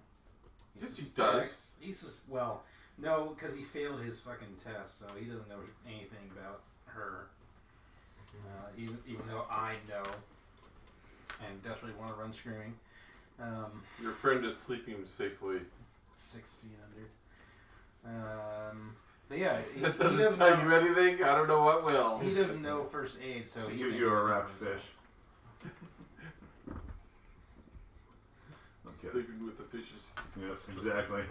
[SPEAKER 4] Yes, he does.
[SPEAKER 1] He's just, well, no, because he failed his fucking test, so he doesn't know anything about her. Even though I know, and definitely want to run screaming.
[SPEAKER 4] Your friend is sleeping safely.
[SPEAKER 1] 6 feet under. But yeah, he
[SPEAKER 4] That
[SPEAKER 1] doesn't
[SPEAKER 4] doesn't tell
[SPEAKER 1] know.
[SPEAKER 4] you anything. I don't know what will.
[SPEAKER 1] He doesn't know first aid, so
[SPEAKER 6] she
[SPEAKER 1] he
[SPEAKER 6] gives
[SPEAKER 1] thinks
[SPEAKER 6] you a
[SPEAKER 1] he
[SPEAKER 6] wrapped
[SPEAKER 1] knows.
[SPEAKER 6] fish. Okay.
[SPEAKER 4] Sleeping with the fishes.
[SPEAKER 6] Yes, exactly.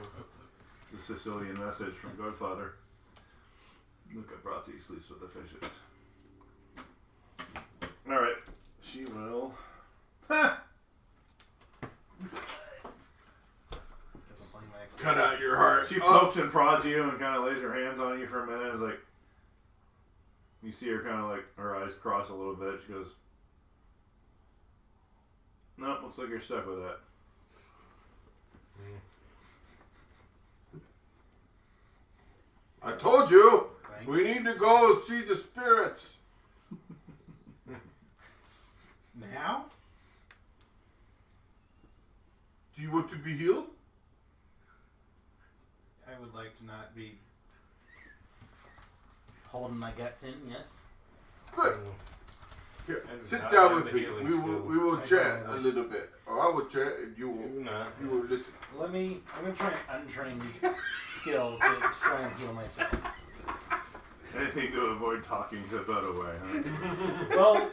[SPEAKER 6] The Sicilian message from Godfather. Luca Brazzi sleeps with the fishes. All she will. Ha!
[SPEAKER 4] Cut out your heart.
[SPEAKER 6] She pokes and prods you and kind of lays her hands on you for a minute. It's like, you see her kind of like, her eyes cross a little bit. She goes, no, looks like you're stuck with that.
[SPEAKER 4] I told you,
[SPEAKER 1] Thanks.
[SPEAKER 4] we need to go see the spirits.
[SPEAKER 1] Now?
[SPEAKER 4] Do you want to be healed?
[SPEAKER 1] I would like to not be holding my guts in, yes.
[SPEAKER 4] Good. Here,
[SPEAKER 2] And
[SPEAKER 4] sit
[SPEAKER 2] not
[SPEAKER 4] down
[SPEAKER 2] have
[SPEAKER 4] with
[SPEAKER 2] the
[SPEAKER 4] me.
[SPEAKER 2] healing
[SPEAKER 4] We will
[SPEAKER 1] I
[SPEAKER 4] chat
[SPEAKER 1] know.
[SPEAKER 4] a little bit, or I will chat and you
[SPEAKER 2] You not.
[SPEAKER 4] will listen.
[SPEAKER 1] I'm gonna try an untrained skill to try and heal myself.
[SPEAKER 6] Anything to avoid talking to that away, huh?
[SPEAKER 1] Well,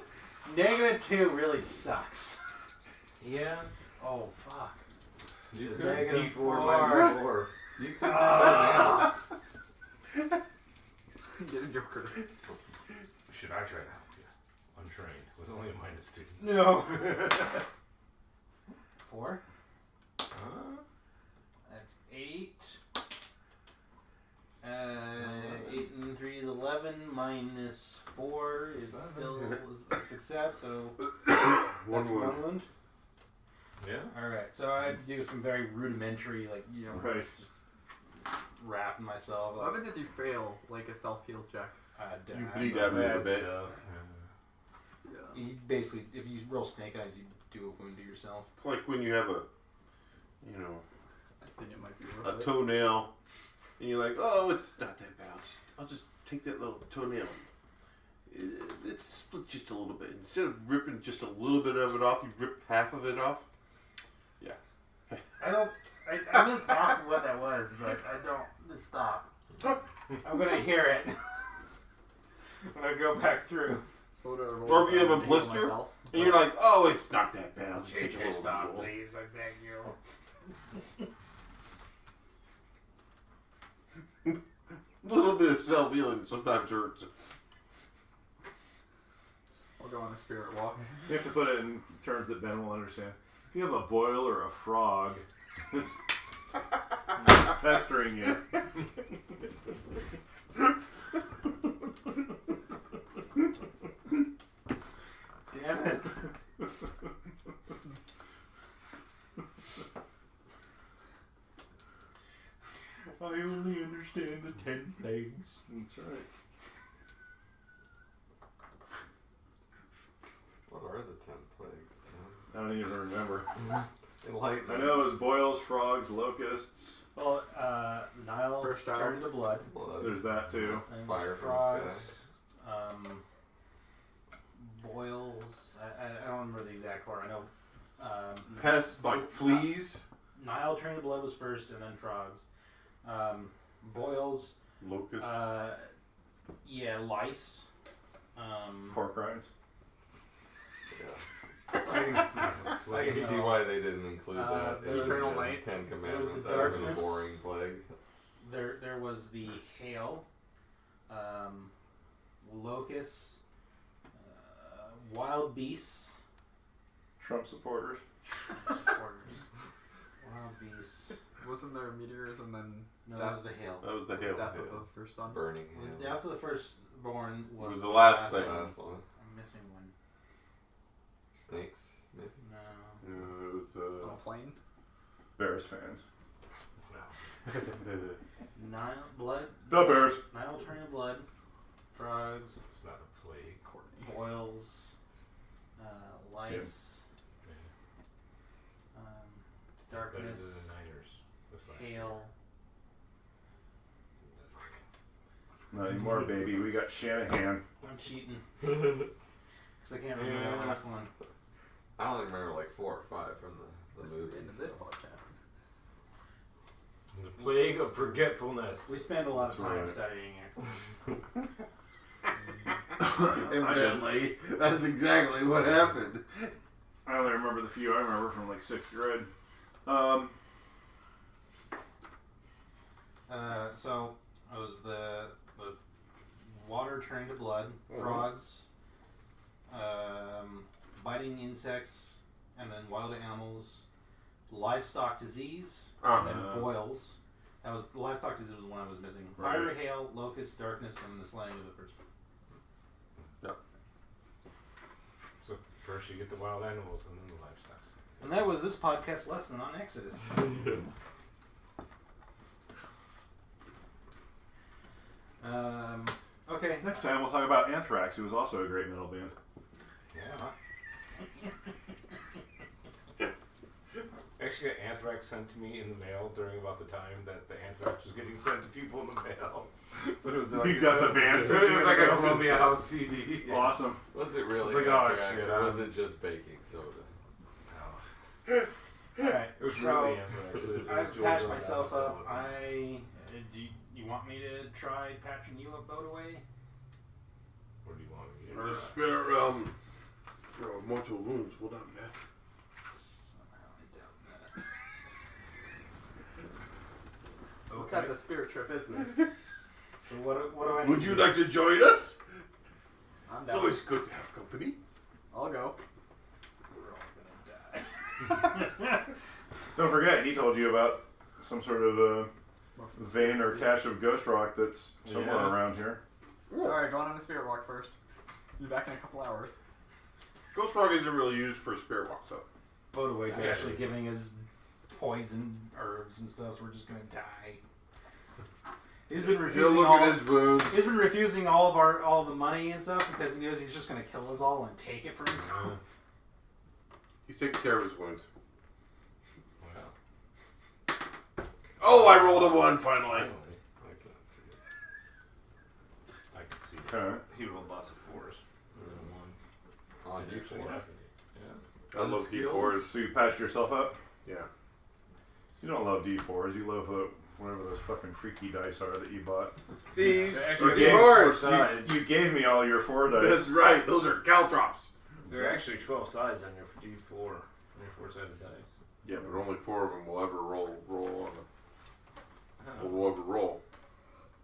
[SPEAKER 1] -2 really sucks.
[SPEAKER 2] Yeah.
[SPEAKER 1] Oh, fuck.
[SPEAKER 3] You could
[SPEAKER 2] Negative
[SPEAKER 3] D4
[SPEAKER 1] 4.
[SPEAKER 3] minus 4. You could do
[SPEAKER 1] Ah.
[SPEAKER 3] that
[SPEAKER 5] Get a joker.
[SPEAKER 2] Should I try to help you? Untrained with only a -2.
[SPEAKER 1] No. 4.
[SPEAKER 2] Huh?
[SPEAKER 1] That's 8. 8 and 3 is 11. -4 is still a success, so that's
[SPEAKER 4] One wound.
[SPEAKER 1] 1 wound.
[SPEAKER 2] Yeah.
[SPEAKER 1] Alright, so I do some very rudimentary, like,
[SPEAKER 6] Right.
[SPEAKER 1] just wrapping myself.
[SPEAKER 5] What
[SPEAKER 1] Like,
[SPEAKER 5] happens if you fail, like a self-heal check?
[SPEAKER 4] You bleed out a little
[SPEAKER 2] Bad
[SPEAKER 4] bit.
[SPEAKER 2] stuff.
[SPEAKER 5] Yeah.
[SPEAKER 1] you basically, if you roll snake eyes, you do a wound to yourself.
[SPEAKER 4] It's like when you have a,
[SPEAKER 5] I think it might be worth
[SPEAKER 4] a
[SPEAKER 5] it.
[SPEAKER 4] toenail, and you're like, oh, it's not that bad. I'll just take that little toenail. It's split just a little bit. Instead of ripping just a little bit of it off, you rip half of it off.
[SPEAKER 1] I missed off of what that was, but I don't. Just stop. I'm gonna hear it when I go back through.
[SPEAKER 4] Or if you have a blister, and you're like, oh, it's not that bad. I'll just take a little
[SPEAKER 1] Stop,
[SPEAKER 4] bit.
[SPEAKER 1] please. I beg you.
[SPEAKER 4] A little bit of self-healing sometimes hurts.
[SPEAKER 5] I'll go on a spirit walk.
[SPEAKER 6] You have to put it in terms that Ben will understand. If you have a boil or a frog, it's pestering you.
[SPEAKER 1] Damn it.
[SPEAKER 6] I only understand the 10 plagues. That's right.
[SPEAKER 3] What are the 10 plagues?
[SPEAKER 6] I don't even remember.
[SPEAKER 3] Enlighten
[SPEAKER 6] I
[SPEAKER 3] us.
[SPEAKER 6] know it was boils, frogs, locusts.
[SPEAKER 1] Well, Nile
[SPEAKER 5] First child.
[SPEAKER 1] turned to blood.
[SPEAKER 3] Blood.
[SPEAKER 6] There's that too.
[SPEAKER 1] And
[SPEAKER 3] Fire from the
[SPEAKER 1] frogs, boils. I don't remember the exact order. I know.
[SPEAKER 4] Pests like fleas,
[SPEAKER 1] Nile turned to blood was first, and then frogs. Boils.
[SPEAKER 4] locusts.
[SPEAKER 1] Yeah, lice.
[SPEAKER 6] Pork rinds.
[SPEAKER 3] I can see why they didn't include that.
[SPEAKER 1] there
[SPEAKER 3] in
[SPEAKER 1] was
[SPEAKER 5] Eternal
[SPEAKER 3] the
[SPEAKER 5] Night.
[SPEAKER 3] 10 Commandments.
[SPEAKER 1] the
[SPEAKER 3] That would have been a
[SPEAKER 1] darkness.
[SPEAKER 3] boring plague.
[SPEAKER 1] There was the hail, locusts, wild beasts,
[SPEAKER 6] Trump supporters.
[SPEAKER 1] wild beasts.
[SPEAKER 5] Wasn't there meteors and then
[SPEAKER 1] No, that was the hail.
[SPEAKER 4] That was the hail.
[SPEAKER 5] death of the first son?
[SPEAKER 3] Burning hail.
[SPEAKER 1] After the firstborn
[SPEAKER 4] It
[SPEAKER 1] was
[SPEAKER 4] was the last
[SPEAKER 1] last
[SPEAKER 4] thing.
[SPEAKER 1] one.
[SPEAKER 3] Last one.
[SPEAKER 1] I'm missing one.
[SPEAKER 3] Snakes, maybe.
[SPEAKER 1] No.
[SPEAKER 4] It was,
[SPEAKER 5] On a plane?
[SPEAKER 6] Bears fans.
[SPEAKER 1] Nile blood.
[SPEAKER 6] The Bears.
[SPEAKER 1] Nile turning to blood. Frogs.
[SPEAKER 2] It's not a plague.
[SPEAKER 5] Courtney.
[SPEAKER 1] Boils. Lice.
[SPEAKER 2] Better than
[SPEAKER 1] Darkness.
[SPEAKER 2] the Niners. This last
[SPEAKER 1] Hail.
[SPEAKER 6] Not anymore, baby. We got Shanahan.
[SPEAKER 1] I'm cheating. Because I can't remember that last one.
[SPEAKER 3] I only remember like 4 or 5 from the
[SPEAKER 5] This
[SPEAKER 3] movie.
[SPEAKER 5] is the end of this podcast.
[SPEAKER 2] The plague of forgetfulness.
[SPEAKER 1] We spend a lot of
[SPEAKER 6] That's
[SPEAKER 1] time
[SPEAKER 6] right.
[SPEAKER 1] studying it.
[SPEAKER 4] Evidently, that's exactly what happened.
[SPEAKER 6] I only remember the few I remember from like 6th grade.
[SPEAKER 1] So it was the water turning to blood, frogs, biting insects, and then wild animals, livestock disease,
[SPEAKER 4] Ah.
[SPEAKER 1] and then boils. That was the livestock disease was the one I was missing. Fire,
[SPEAKER 6] Right.
[SPEAKER 1] hail, locust, darkness, and the slaying of the first.
[SPEAKER 2] So first you get the wild animals and then the livestock.
[SPEAKER 1] And that was this podcast lesson on Exodus. Okay.
[SPEAKER 6] Next time we'll talk about Anthrax, who was also a great metal band.
[SPEAKER 2] Yeah. I actually got anthrax sent to me in the mail during about the time that the anthrax was getting sent to people in the mail. But it was like
[SPEAKER 6] You got the band sent to
[SPEAKER 2] It
[SPEAKER 6] you
[SPEAKER 2] was
[SPEAKER 6] in
[SPEAKER 2] like
[SPEAKER 6] the
[SPEAKER 2] a
[SPEAKER 6] mail?
[SPEAKER 2] Columbia House CD.
[SPEAKER 6] Awesome.
[SPEAKER 3] Was it really
[SPEAKER 2] It's like, oh,
[SPEAKER 3] anthrax,
[SPEAKER 2] shit,
[SPEAKER 3] or was it just baking soda?
[SPEAKER 1] Alright.
[SPEAKER 2] It was
[SPEAKER 1] So,
[SPEAKER 2] really anthrax. It was
[SPEAKER 1] I've
[SPEAKER 2] George
[SPEAKER 1] patched
[SPEAKER 2] Orwell
[SPEAKER 1] myself
[SPEAKER 2] episode
[SPEAKER 1] up.
[SPEAKER 2] with it.
[SPEAKER 1] Do you want me to try patching you up, Bodaway?
[SPEAKER 2] What do you want me to
[SPEAKER 4] The
[SPEAKER 2] do?
[SPEAKER 4] spirit realm, your mortal wounds will not matter.
[SPEAKER 1] Somehow I doubt that.
[SPEAKER 5] What type of spirit trip is this?
[SPEAKER 1] So what do I need
[SPEAKER 4] Would
[SPEAKER 1] to
[SPEAKER 4] you
[SPEAKER 1] do?
[SPEAKER 4] like to join us?
[SPEAKER 5] I'm
[SPEAKER 4] It's
[SPEAKER 5] down.
[SPEAKER 4] always good to have company.
[SPEAKER 5] I'll go.
[SPEAKER 1] We're all gonna die.
[SPEAKER 6] Don't forget, he told you about some sort of
[SPEAKER 5] Smoke some
[SPEAKER 6] vein
[SPEAKER 5] spirit
[SPEAKER 6] or
[SPEAKER 5] weed.
[SPEAKER 6] cache of ghost rock that's somewhere
[SPEAKER 2] Yeah.
[SPEAKER 6] around here.
[SPEAKER 5] Sorry, going on a spirit walk first. Be back in a couple hours.
[SPEAKER 4] Ghost rock isn't really used for spirit walks up.
[SPEAKER 1] Bodaway's
[SPEAKER 2] Yeah,
[SPEAKER 1] actually
[SPEAKER 2] it is.
[SPEAKER 1] giving us poison herbs and stuff, so we're just gonna die. He's been
[SPEAKER 4] He'll
[SPEAKER 1] refusing
[SPEAKER 4] look
[SPEAKER 1] all.
[SPEAKER 4] at his wounds.
[SPEAKER 1] He's been refusing all the money and stuff because he knows he's just gonna kill us all and take it from himself.
[SPEAKER 4] He's taking care of his wounds.
[SPEAKER 2] Well,
[SPEAKER 4] Oh, I rolled a 1 finally.
[SPEAKER 2] finally,
[SPEAKER 3] I can't see it.
[SPEAKER 2] I can see that.
[SPEAKER 6] Okay.
[SPEAKER 2] He rolled lots of 4s. There was a 1.
[SPEAKER 3] On
[SPEAKER 2] It actually
[SPEAKER 3] D4.
[SPEAKER 2] happened. Yeah.
[SPEAKER 4] I love
[SPEAKER 3] Unskilled.
[SPEAKER 4] D4s.
[SPEAKER 6] So you patched yourself up?
[SPEAKER 4] Yeah.
[SPEAKER 6] You don't love D4s, you love whatever those fucking freaky dice are that you bought.
[SPEAKER 4] These
[SPEAKER 2] They're
[SPEAKER 4] are
[SPEAKER 2] actually
[SPEAKER 4] D4s.
[SPEAKER 2] sides.
[SPEAKER 6] You gave me all your 4 dice.
[SPEAKER 4] That's right. Those are caltrops.
[SPEAKER 2] There are actually 12 sides on your D4. On your 4-sided dice.
[SPEAKER 4] Yeah, but only 4 of them will ever roll on them.
[SPEAKER 2] Huh.
[SPEAKER 4] Will ever roll.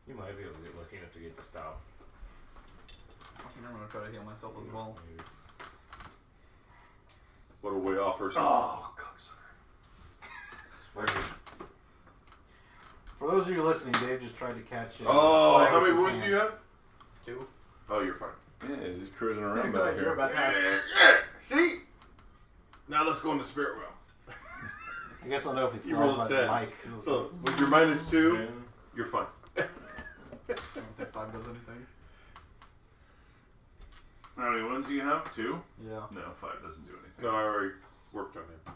[SPEAKER 2] You might be able to get lucky enough to get to stop.
[SPEAKER 5] I think I'm gonna try to heal myself as well.
[SPEAKER 2] Maybe.
[SPEAKER 4] What a way offers.
[SPEAKER 6] Oh, cocksucker.
[SPEAKER 1] For those of you listening, Dave just tried to catch.
[SPEAKER 4] Oh,
[SPEAKER 1] fire
[SPEAKER 4] how
[SPEAKER 1] with
[SPEAKER 4] many
[SPEAKER 1] his
[SPEAKER 4] wounds do you
[SPEAKER 1] hand.
[SPEAKER 4] have?
[SPEAKER 5] 2.
[SPEAKER 4] Oh, you're fine.
[SPEAKER 6] Yeah, he's just cruising around back
[SPEAKER 5] You're
[SPEAKER 6] here.
[SPEAKER 5] about to have.
[SPEAKER 4] See? Now let's go in the spirit realm.
[SPEAKER 1] I guess I'll know if he
[SPEAKER 4] You
[SPEAKER 1] flies
[SPEAKER 4] rolled
[SPEAKER 1] by
[SPEAKER 4] 10.
[SPEAKER 1] the mic.
[SPEAKER 4] So, with your -2,
[SPEAKER 2] Yeah.
[SPEAKER 4] you're fine.
[SPEAKER 5] I don't think 5 does anything.
[SPEAKER 6] How many wounds do you have? 2?
[SPEAKER 5] Yeah.
[SPEAKER 6] No, 5 doesn't do anything.
[SPEAKER 4] No, I already worked on him.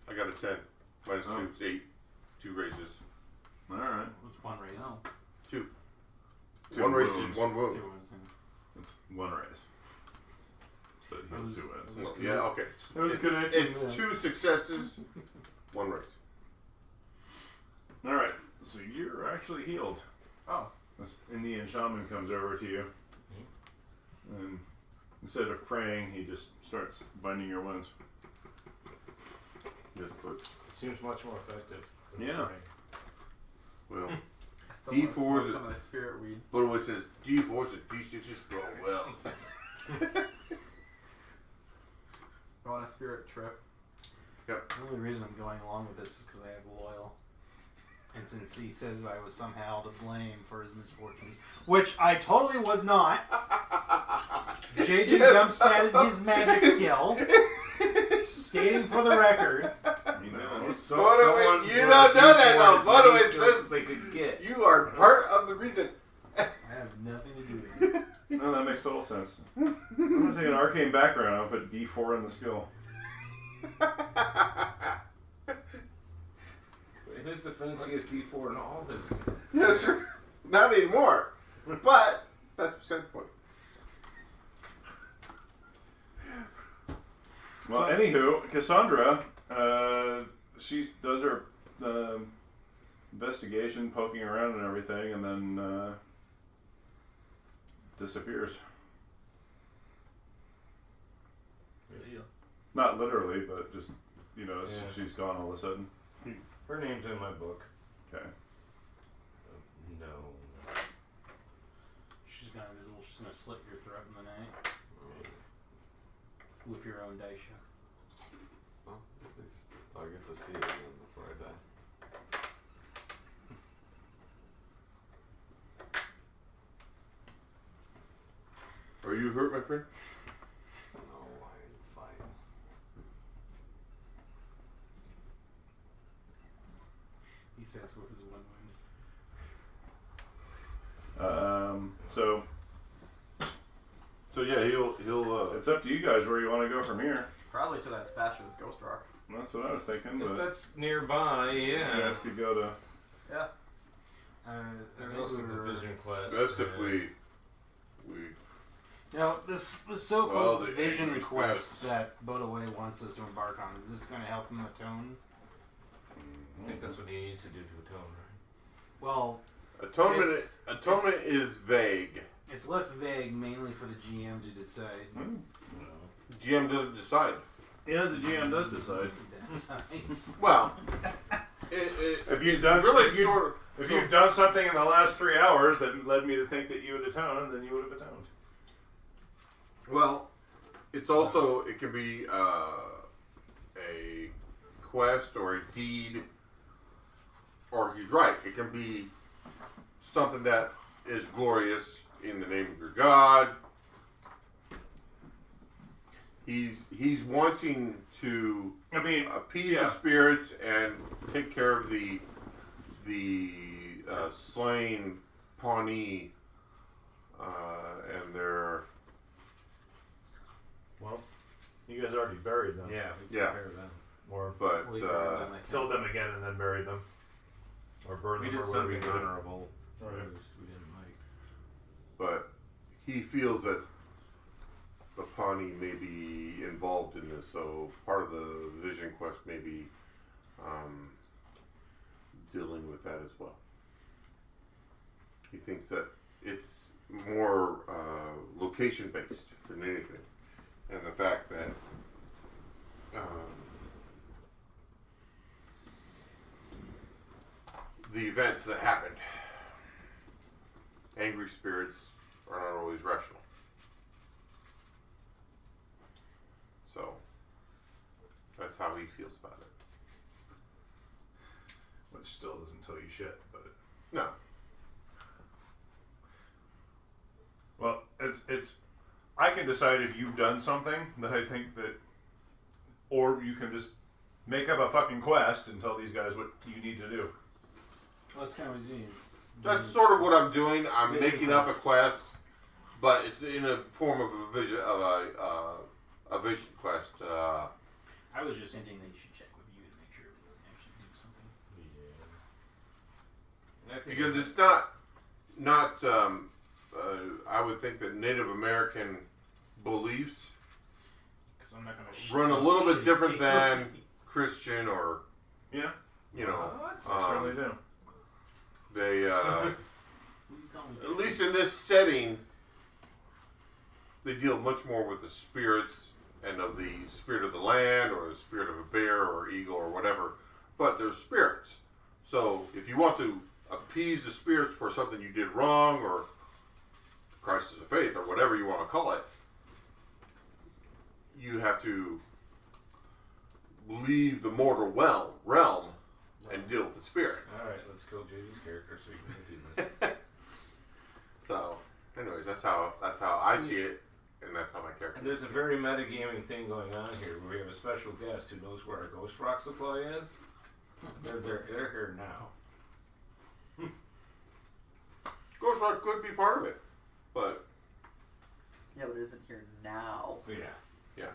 [SPEAKER 4] I got a 10. -2
[SPEAKER 6] Oh.
[SPEAKER 4] is 8. 2 raises.
[SPEAKER 6] Alright.
[SPEAKER 1] What's one raise?
[SPEAKER 5] No.
[SPEAKER 4] 2.
[SPEAKER 6] 2
[SPEAKER 4] 1 raise
[SPEAKER 6] wounds.
[SPEAKER 4] is 1 wound.
[SPEAKER 1] 2 wounds.
[SPEAKER 6] It's 1 raise. But he has 2 wounds.
[SPEAKER 4] No, yeah, okay.
[SPEAKER 1] It was
[SPEAKER 4] It's,
[SPEAKER 1] good.
[SPEAKER 4] it's 2 successes, 1 raise.
[SPEAKER 6] Alright, so you're actually healed.
[SPEAKER 5] Oh.
[SPEAKER 6] This Indian shaman comes over to you. And instead of praying, he just starts binding your wounds.
[SPEAKER 4] Yes, but,
[SPEAKER 2] It seems much more effective. than
[SPEAKER 6] Yeah.
[SPEAKER 2] praying.
[SPEAKER 4] well,
[SPEAKER 5] I still
[SPEAKER 4] D4
[SPEAKER 5] want to smoke
[SPEAKER 4] is-
[SPEAKER 5] some of the spirit weed.
[SPEAKER 4] but it always says D4s and D6s roll well.
[SPEAKER 5] Go on a spirit trip.
[SPEAKER 1] The only reason I'm going along with this is because I have loyal. And since he says I was somehow to blame for his misfortunes, which I totally was not, JJ jump-statted his magic skill, stating for the record,
[SPEAKER 6] You know,
[SPEAKER 2] So,
[SPEAKER 4] By the way,
[SPEAKER 2] someone
[SPEAKER 4] you
[SPEAKER 2] who
[SPEAKER 4] don't know that,
[SPEAKER 2] D4
[SPEAKER 4] though. By the way,
[SPEAKER 2] as
[SPEAKER 4] it
[SPEAKER 2] many skills
[SPEAKER 4] says-
[SPEAKER 2] as they could get.
[SPEAKER 4] You are part of the reason.
[SPEAKER 1] I have nothing to do with it.
[SPEAKER 6] no, that makes total sense. I'm gonna take an arcane background. I'll put D4 in the skill.
[SPEAKER 2] In his defense, he has D4 in all his skills.
[SPEAKER 4] Yes, sir. Not anymore. But that's percent point.
[SPEAKER 6] Well, anywho, Cassandra, she does her investigation, poking around and everything, and then disappears. Not literally, but just, you know,
[SPEAKER 2] Yeah.
[SPEAKER 6] she's gone all of a sudden.
[SPEAKER 2] Her name's in my book.
[SPEAKER 6] Okay.
[SPEAKER 2] No.
[SPEAKER 1] She's gone invisible. She's gonna slit your throat in the night. with your own dice show.
[SPEAKER 3] Well, at least I'll get to see it again before I die.
[SPEAKER 4] Are you hurt, my friend?
[SPEAKER 3] No, I'm fine.
[SPEAKER 1] He says with his one wound.
[SPEAKER 6] So
[SPEAKER 4] yeah, he'll.
[SPEAKER 6] it's up to you guys where you want to go from here.
[SPEAKER 5] Probably to that statue with Ghost Rock.
[SPEAKER 6] That's what I was thinking.
[SPEAKER 2] If
[SPEAKER 6] But
[SPEAKER 2] that's nearby,
[SPEAKER 6] you
[SPEAKER 2] yeah.
[SPEAKER 6] guys could go to.
[SPEAKER 5] Yeah.
[SPEAKER 2] There's also Division Quest.
[SPEAKER 4] Best if we.
[SPEAKER 1] Now, this so-called
[SPEAKER 4] Well, the
[SPEAKER 1] vision
[SPEAKER 4] English
[SPEAKER 1] quest that Bodaway wants us to embark on, is this going to help him atone?
[SPEAKER 2] I think that's what he needs to do to atone, right?
[SPEAKER 1] Well,
[SPEAKER 4] Atonement is vague.
[SPEAKER 1] it's left vague mainly for the GM to decide.
[SPEAKER 4] GM doesn't decide.
[SPEAKER 6] Yeah, the GM does decide.
[SPEAKER 1] Decides.
[SPEAKER 4] Well,
[SPEAKER 6] If you've done if you've done something in the last 3 hours that led me to think that you would atone, then you would have atoned.
[SPEAKER 4] Well, it's also, it can be a quest or a deed, or he's right, it can be something that is glorious in the name of your God. He's wanting to appease the spirits and take care of the slain Pawnee and their.
[SPEAKER 6] Well, you guys already buried them.
[SPEAKER 2] Yeah, we
[SPEAKER 4] Yeah.
[SPEAKER 2] took care of them.
[SPEAKER 6] Or
[SPEAKER 4] But
[SPEAKER 6] killed them again and then buried them. Or burned
[SPEAKER 2] We
[SPEAKER 6] them
[SPEAKER 2] did
[SPEAKER 6] or whatever you
[SPEAKER 2] something
[SPEAKER 6] did.
[SPEAKER 2] honorable.
[SPEAKER 6] Right.
[SPEAKER 2] We didn't like.
[SPEAKER 4] but he feels that the Pawnee may be involved in this, so part of the vision quest may be dealing with that as well. He thinks that it's more location based than anything, and the fact that the events that happened, angry spirits are not always rational. So that's how he feels about it.
[SPEAKER 6] Which still doesn't tell you shit, but
[SPEAKER 4] No.
[SPEAKER 6] well, it's. I can decide if you've done something that I think that, or you can just make up a fucking quest and tell these guys what you need to do.
[SPEAKER 1] Well, that's kind of what he's.
[SPEAKER 4] That's sort of what I'm doing. I'm
[SPEAKER 1] Vision
[SPEAKER 4] making up a
[SPEAKER 1] quest.
[SPEAKER 4] quest, but it's in a form of a vision a vision quest.
[SPEAKER 1] I was just hinting that you should check with you to make sure we actually do something.
[SPEAKER 2] Yeah. And I think
[SPEAKER 4] Because it's not. I would think that Native American beliefs
[SPEAKER 1] Because I'm not going to
[SPEAKER 4] run a little bit different than Christian or
[SPEAKER 6] Yeah,
[SPEAKER 2] What?
[SPEAKER 6] I certainly do.
[SPEAKER 4] they. At least in this setting, they deal much more with the spirits and of the spirit of the land or the spirit of a bear or eagle or whatever. But they're spirits. So if you want to appease the spirits for something you did wrong or crisis of faith or whatever you want to call it, you have to leave the mortal realm and deal with the spirits.
[SPEAKER 2] All right, let's kill JD's character so you can do this.
[SPEAKER 4] So, anyways, that's how I see it, and that's how my character.
[SPEAKER 2] And there's a very metagaming thing going on here where we have a special guest who knows where our Ghost Rock supply is. They're here now.
[SPEAKER 4] Ghost Rock could be part of it, but
[SPEAKER 5] Yeah, but it isn't here now.
[SPEAKER 2] Yeah.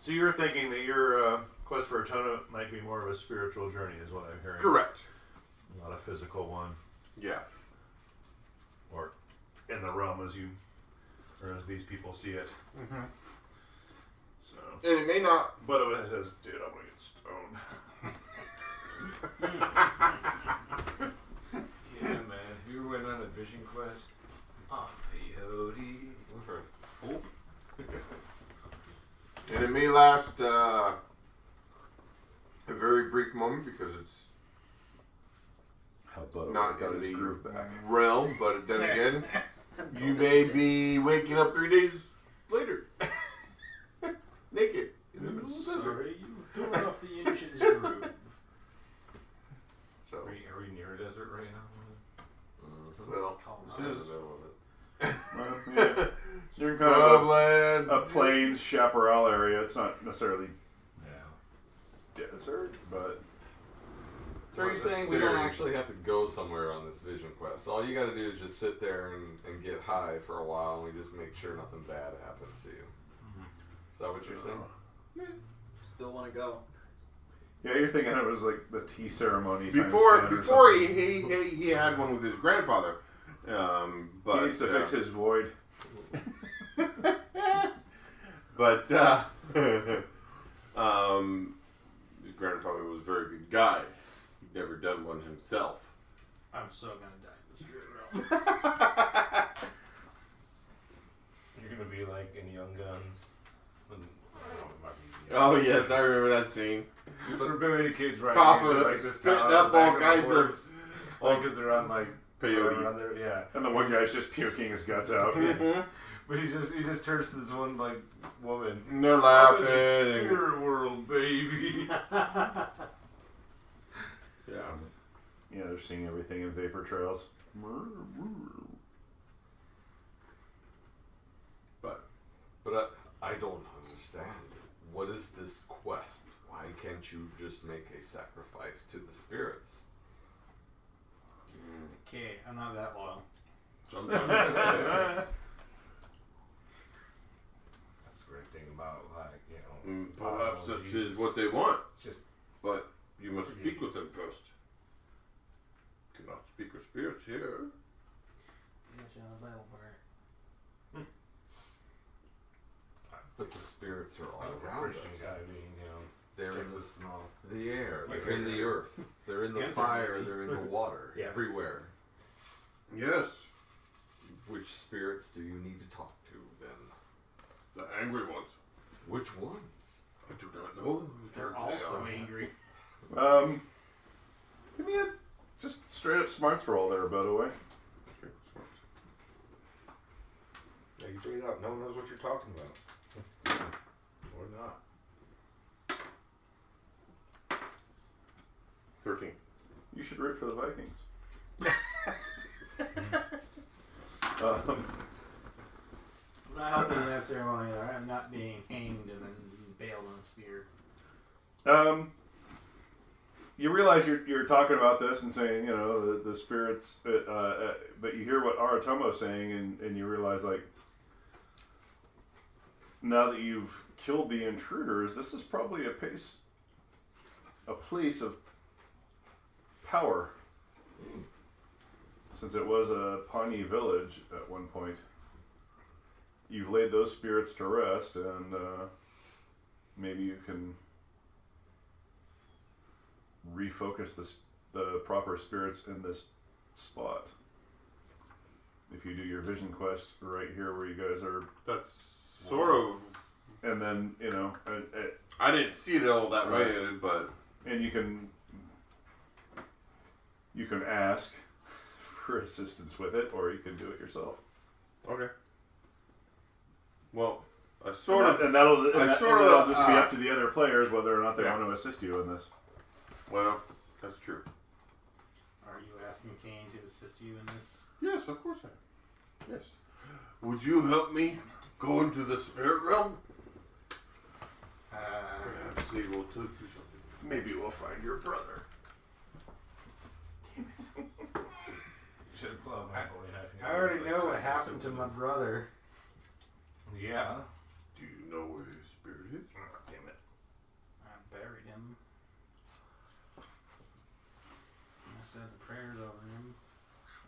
[SPEAKER 6] So you're thinking that your quest for atonement might be more of a spiritual journey, is what I'm hearing.
[SPEAKER 4] correct.
[SPEAKER 6] Not a physical one,
[SPEAKER 4] Yeah.
[SPEAKER 6] or in the realm as you, or as these people see it.
[SPEAKER 4] Mm-hmm.
[SPEAKER 6] So,
[SPEAKER 4] And it may not.
[SPEAKER 6] but it says, dude, I'm gonna get stoned.
[SPEAKER 2] Yeah, man. You went on a vision quest? Oh, peyote.
[SPEAKER 3] Okay.
[SPEAKER 4] And it may last a very brief moment because it's
[SPEAKER 6] How about
[SPEAKER 4] not
[SPEAKER 6] got
[SPEAKER 4] in
[SPEAKER 6] his
[SPEAKER 4] the
[SPEAKER 6] groove back?
[SPEAKER 4] realm. But then again, you may be waking up 3 days later. Naked. In the middle of the desert.
[SPEAKER 1] Sorry, you've thrown off the ancient's groove.
[SPEAKER 4] So,
[SPEAKER 2] Are we near a desert right now?
[SPEAKER 4] well,
[SPEAKER 3] I'm in
[SPEAKER 4] this
[SPEAKER 3] the
[SPEAKER 4] is
[SPEAKER 3] middle of it.
[SPEAKER 6] Well, yeah. You're in kind of
[SPEAKER 4] scrubland.
[SPEAKER 6] a plains chaparral area. It's not necessarily
[SPEAKER 2] Yeah.
[SPEAKER 6] desert, but
[SPEAKER 3] So are you saying we don't actually have to go somewhere on this vision quest? All you got to do is just sit there and get high for a while, and we just make sure nothing bad happens to you. Is that what you're saying?
[SPEAKER 5] Still want to go.
[SPEAKER 6] yeah, you're thinking it was like the tea ceremony.
[SPEAKER 4] Before
[SPEAKER 6] times 10 or
[SPEAKER 4] before
[SPEAKER 6] something.
[SPEAKER 4] he had one with his grandfather. But
[SPEAKER 6] He needs to fix his void.
[SPEAKER 4] But his grandfather was a very good guy. He'd never done one himself.
[SPEAKER 1] I'm so gonna die in the spirit realm.
[SPEAKER 2] You're gonna be like in Young Guns. When, I don't know, it might be
[SPEAKER 4] Oh yes, I remember that scene.
[SPEAKER 2] But there have been any kids right
[SPEAKER 4] Coughing,
[SPEAKER 2] like this
[SPEAKER 4] spitting
[SPEAKER 2] town,
[SPEAKER 4] up
[SPEAKER 2] back
[SPEAKER 4] all
[SPEAKER 2] of
[SPEAKER 4] kinds
[SPEAKER 2] the
[SPEAKER 4] of
[SPEAKER 2] horse, like because they're on like
[SPEAKER 4] peyote.
[SPEAKER 2] around there, yeah.
[SPEAKER 6] And the one guy's just puking his guts out.
[SPEAKER 4] Mm-hmm.
[SPEAKER 2] But he just turns to this one like woman.
[SPEAKER 4] And they're
[SPEAKER 2] I'm
[SPEAKER 4] laughing.
[SPEAKER 2] in the
[SPEAKER 4] And,
[SPEAKER 2] spirit world, baby.
[SPEAKER 4] yeah.
[SPEAKER 6] Yeah, they're seeing everything in vapor trails.
[SPEAKER 3] But I don't understand. What is this quest? Why can't you just make a sacrifice to the spirits?
[SPEAKER 1] Okay, I'm not that loyal.
[SPEAKER 4] Sometimes.
[SPEAKER 2] That's the great thing about like
[SPEAKER 4] Perhaps that
[SPEAKER 2] Jesus.
[SPEAKER 4] is what they want.
[SPEAKER 2] Just
[SPEAKER 4] But you must speak with them first. You cannot speak with spirits here.
[SPEAKER 1] Got you on the Bible part.
[SPEAKER 3] But the spirits are all
[SPEAKER 2] a
[SPEAKER 3] around
[SPEAKER 2] Christian
[SPEAKER 3] us.
[SPEAKER 2] guy being
[SPEAKER 3] They're in
[SPEAKER 2] Texas small.
[SPEAKER 3] the air.
[SPEAKER 2] Like
[SPEAKER 3] They're in the
[SPEAKER 2] everywhere.
[SPEAKER 3] earth. They're in the
[SPEAKER 2] And
[SPEAKER 3] fire.
[SPEAKER 2] they're
[SPEAKER 3] They're in the water.
[SPEAKER 2] Yeah.
[SPEAKER 3] Everywhere.
[SPEAKER 4] Yes.
[SPEAKER 3] Which spirits do you need to talk to then?
[SPEAKER 4] The angry ones.
[SPEAKER 3] Which ones?
[SPEAKER 4] I do not know.
[SPEAKER 1] They're
[SPEAKER 4] They
[SPEAKER 1] also
[SPEAKER 4] are.
[SPEAKER 1] angry.
[SPEAKER 6] Give me a just straight up smarts roll there, by the way.
[SPEAKER 4] Okay, smart.
[SPEAKER 2] Yeah, you figured it out. No one knows what you're talking about. Or not.
[SPEAKER 4] 13.
[SPEAKER 6] You should root for the Vikings.
[SPEAKER 1] I'm not helping in that ceremony. I'm not being hanged and then bailed on a spear.
[SPEAKER 6] You realize you're talking about this and saying, you know, the spirits, but you hear what Aratomo's saying, and you realize, like, now that you've killed the intruders, this is probably a place of power. Since it was a Pawnee village at one point, you've laid those spirits to rest, and maybe you can refocus the proper spirits in this spot. If you do your vision quest right here where you guys are,
[SPEAKER 4] That's sort of.
[SPEAKER 6] and then, you know,
[SPEAKER 4] I didn't see it all that way, but.
[SPEAKER 6] and you can ask for assistance with it, or you can do it yourself.
[SPEAKER 4] Okay. Well, I
[SPEAKER 6] And
[SPEAKER 4] sort of.
[SPEAKER 6] that'll
[SPEAKER 4] just
[SPEAKER 6] just be up to the other players whether or not they
[SPEAKER 4] Yeah.
[SPEAKER 6] want to assist you in this.
[SPEAKER 4] Well, that's true.
[SPEAKER 1] Are you asking Kane to assist you in this?
[SPEAKER 4] Yes, of course I am. Yes. Would you help me go into the spirit realm? Perhaps they will tell you something.
[SPEAKER 6] Maybe we'll find your brother.
[SPEAKER 2] Should have clubbed my boy half.
[SPEAKER 1] I already know what happened to my brother.
[SPEAKER 2] Yeah.
[SPEAKER 4] Do you know where his spirit is?
[SPEAKER 2] Oh, damn it.
[SPEAKER 1] I buried him. I said the prayers over him,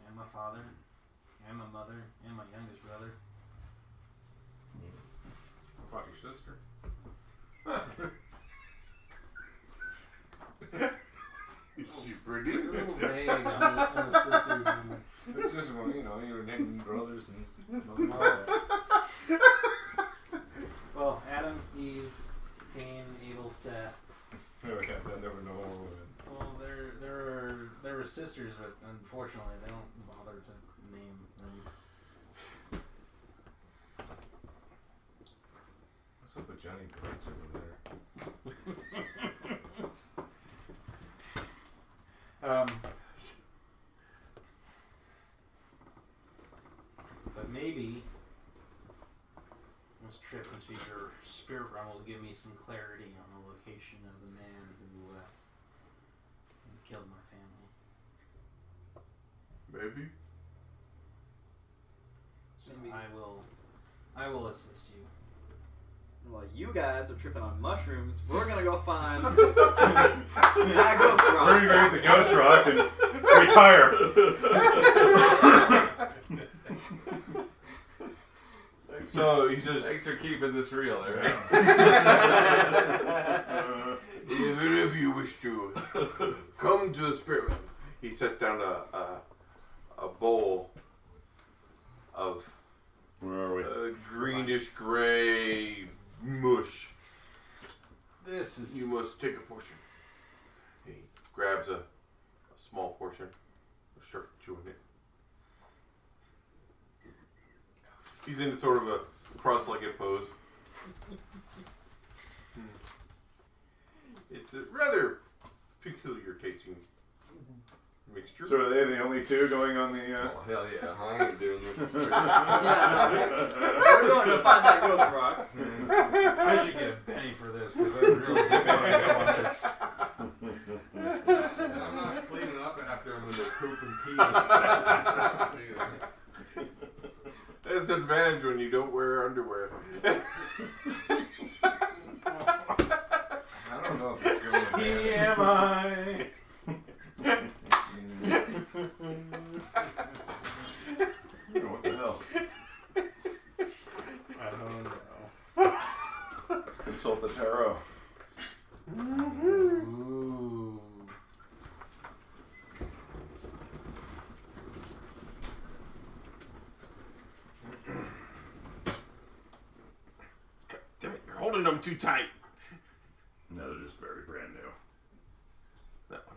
[SPEAKER 1] and my father, and my mother, and my youngest brother.
[SPEAKER 2] What about your sister?
[SPEAKER 4] Is she pretty?
[SPEAKER 1] A little vague on the sisters. And
[SPEAKER 2] It's just, well, you know, you were naming brothers and nothing like that.
[SPEAKER 1] well, Adam, Eve, Cain, Abel, Seth.
[SPEAKER 2] Okay, I never know more women.
[SPEAKER 1] Well, there were sisters, but unfortunately, they don't bother to name them.
[SPEAKER 2] What's up with Johnny Prince over there?
[SPEAKER 1] But maybe this trip into your spirit realm will give me some clarity on the location of the man who killed my family.
[SPEAKER 4] Maybe.
[SPEAKER 1] So
[SPEAKER 5] Maybe.
[SPEAKER 1] I will assist you.
[SPEAKER 5] While you guys are tripping on mushrooms, we're gonna go find that ghost
[SPEAKER 6] We're
[SPEAKER 5] rock.
[SPEAKER 6] gonna go get the ghost rock and retire.
[SPEAKER 4] So he says,
[SPEAKER 3] Thanks for keeping this real, Eric.
[SPEAKER 4] even if you wish to come to the spirit realm, he sets down a bowl of
[SPEAKER 6] Where are we?
[SPEAKER 4] greenish gray mush.
[SPEAKER 1] This is
[SPEAKER 4] You must take a portion. He grabs a small portion, starts chewing it. He's in sort of a cross-legged pose. It's a rather peculiar tasting mixture.
[SPEAKER 6] So are they the only two going on the?
[SPEAKER 3] Oh, hell yeah, I ain't doing this.
[SPEAKER 5] Yeah, we're going to find that ghost rock.
[SPEAKER 1] I should get a penny for this because I really do want to go on this.
[SPEAKER 3] And I'm not cleaning up after I'm gonna poop and pee.
[SPEAKER 4] That's an advantage when you don't wear underwear.
[SPEAKER 2] I don't know if it's going to
[SPEAKER 1] TMI.
[SPEAKER 6] What the hell?
[SPEAKER 1] I don't know.
[SPEAKER 6] Let's consult the tarot.
[SPEAKER 1] Ooh.
[SPEAKER 4] Damn it, you're holding them too tight.
[SPEAKER 6] No, they're just very brand new.
[SPEAKER 4] That one.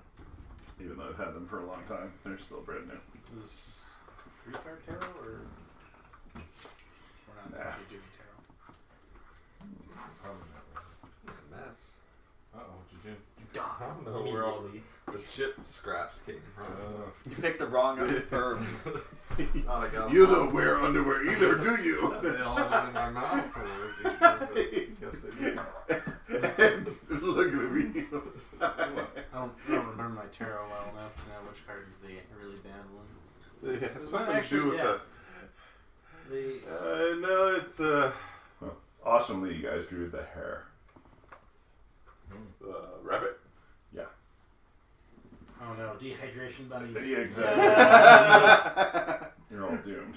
[SPEAKER 6] Even though I've had them for a long time, they're still brand new.
[SPEAKER 1] Is 3-card tarot or we're not
[SPEAKER 6] Nah.
[SPEAKER 1] actually doing tarot?
[SPEAKER 2] Probably not.
[SPEAKER 3] Mess.
[SPEAKER 2] Uh-oh, what'd you do?
[SPEAKER 3] I don't know where all the chip scraps came from.
[SPEAKER 5] You picked the wrong herbs.
[SPEAKER 3] Not like I
[SPEAKER 4] You don't wear underwear either, do you?
[SPEAKER 3] They all went in my mouth when I was eating. Guess they did.
[SPEAKER 4] Look at me.
[SPEAKER 1] I don't remember my tarot well enough to know which card is the really bad one.
[SPEAKER 4] It has
[SPEAKER 1] It's
[SPEAKER 4] something
[SPEAKER 1] not
[SPEAKER 4] to do with
[SPEAKER 1] actually
[SPEAKER 4] the. No, it's
[SPEAKER 6] Well, awesomely, you guys drew the hair.
[SPEAKER 4] rabbit.
[SPEAKER 6] Yeah.
[SPEAKER 1] Oh no, dehydration bunnies.
[SPEAKER 6] Yeah, exactly. You're all doomed.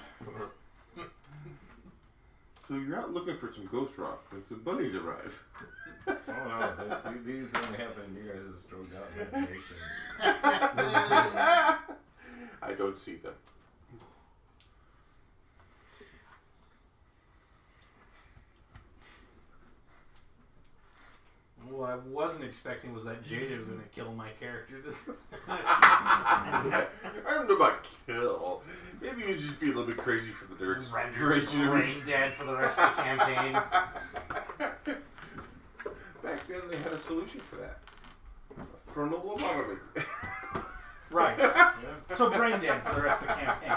[SPEAKER 4] So you're out looking for some ghost rock, and some bunnies arrive.
[SPEAKER 2] Oh no, these only happen in you guys' strung out imagination.
[SPEAKER 4] I don't see them.
[SPEAKER 1] What I wasn't expecting was that Jada was going to kill my character. This.
[SPEAKER 4] I don't know about kill. Maybe you'd just be a little bit crazy for the dirt.
[SPEAKER 1] Brain dead for the rest of the campaign.
[SPEAKER 4] Back then, they had a solution for that. A frontal lobotomy.
[SPEAKER 1] Right. So brain dead for the rest of the campaign.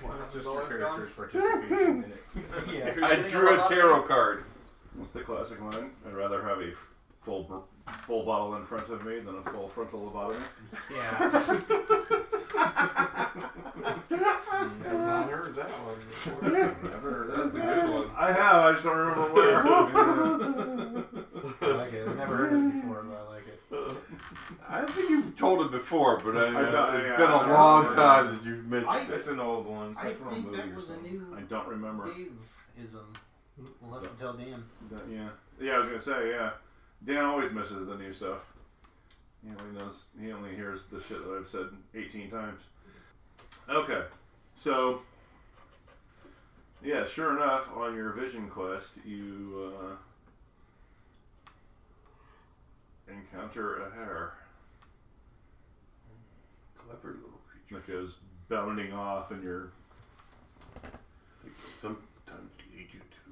[SPEAKER 2] Why not just your character's participation in it?
[SPEAKER 1] Yeah.
[SPEAKER 4] I drew a tarot card.
[SPEAKER 6] What's the classic line? I'd rather have a full bottle in front of me than a full frontal lobotomy.
[SPEAKER 1] Yeah.
[SPEAKER 3] I've not heard that one before. Never heard that. That's a good one.
[SPEAKER 6] I have, I just don't remember where.
[SPEAKER 1] I like it. I've never heard it before, but I like it.
[SPEAKER 4] I think you've told it before, but it's
[SPEAKER 6] yeah,
[SPEAKER 4] been
[SPEAKER 6] I
[SPEAKER 4] a long
[SPEAKER 6] remember.
[SPEAKER 4] time since you've mentioned
[SPEAKER 2] It's
[SPEAKER 4] it.
[SPEAKER 2] an old one.
[SPEAKER 1] I
[SPEAKER 2] It's from a
[SPEAKER 1] think
[SPEAKER 2] movie
[SPEAKER 1] that
[SPEAKER 2] or
[SPEAKER 1] was a
[SPEAKER 2] something.
[SPEAKER 1] new
[SPEAKER 6] I don't remember.
[SPEAKER 1] Dave-ism. We'll have to tell Dan.
[SPEAKER 6] Yeah, I was gonna say, yeah. Dan always misses the new stuff. He only hears the shit that I've said 18 times. Okay, so yeah, sure enough, on your vision quest, you encounter a hare
[SPEAKER 4] Clever little creature.
[SPEAKER 6] that goes bounding off, and you're
[SPEAKER 4] sometimes lead you to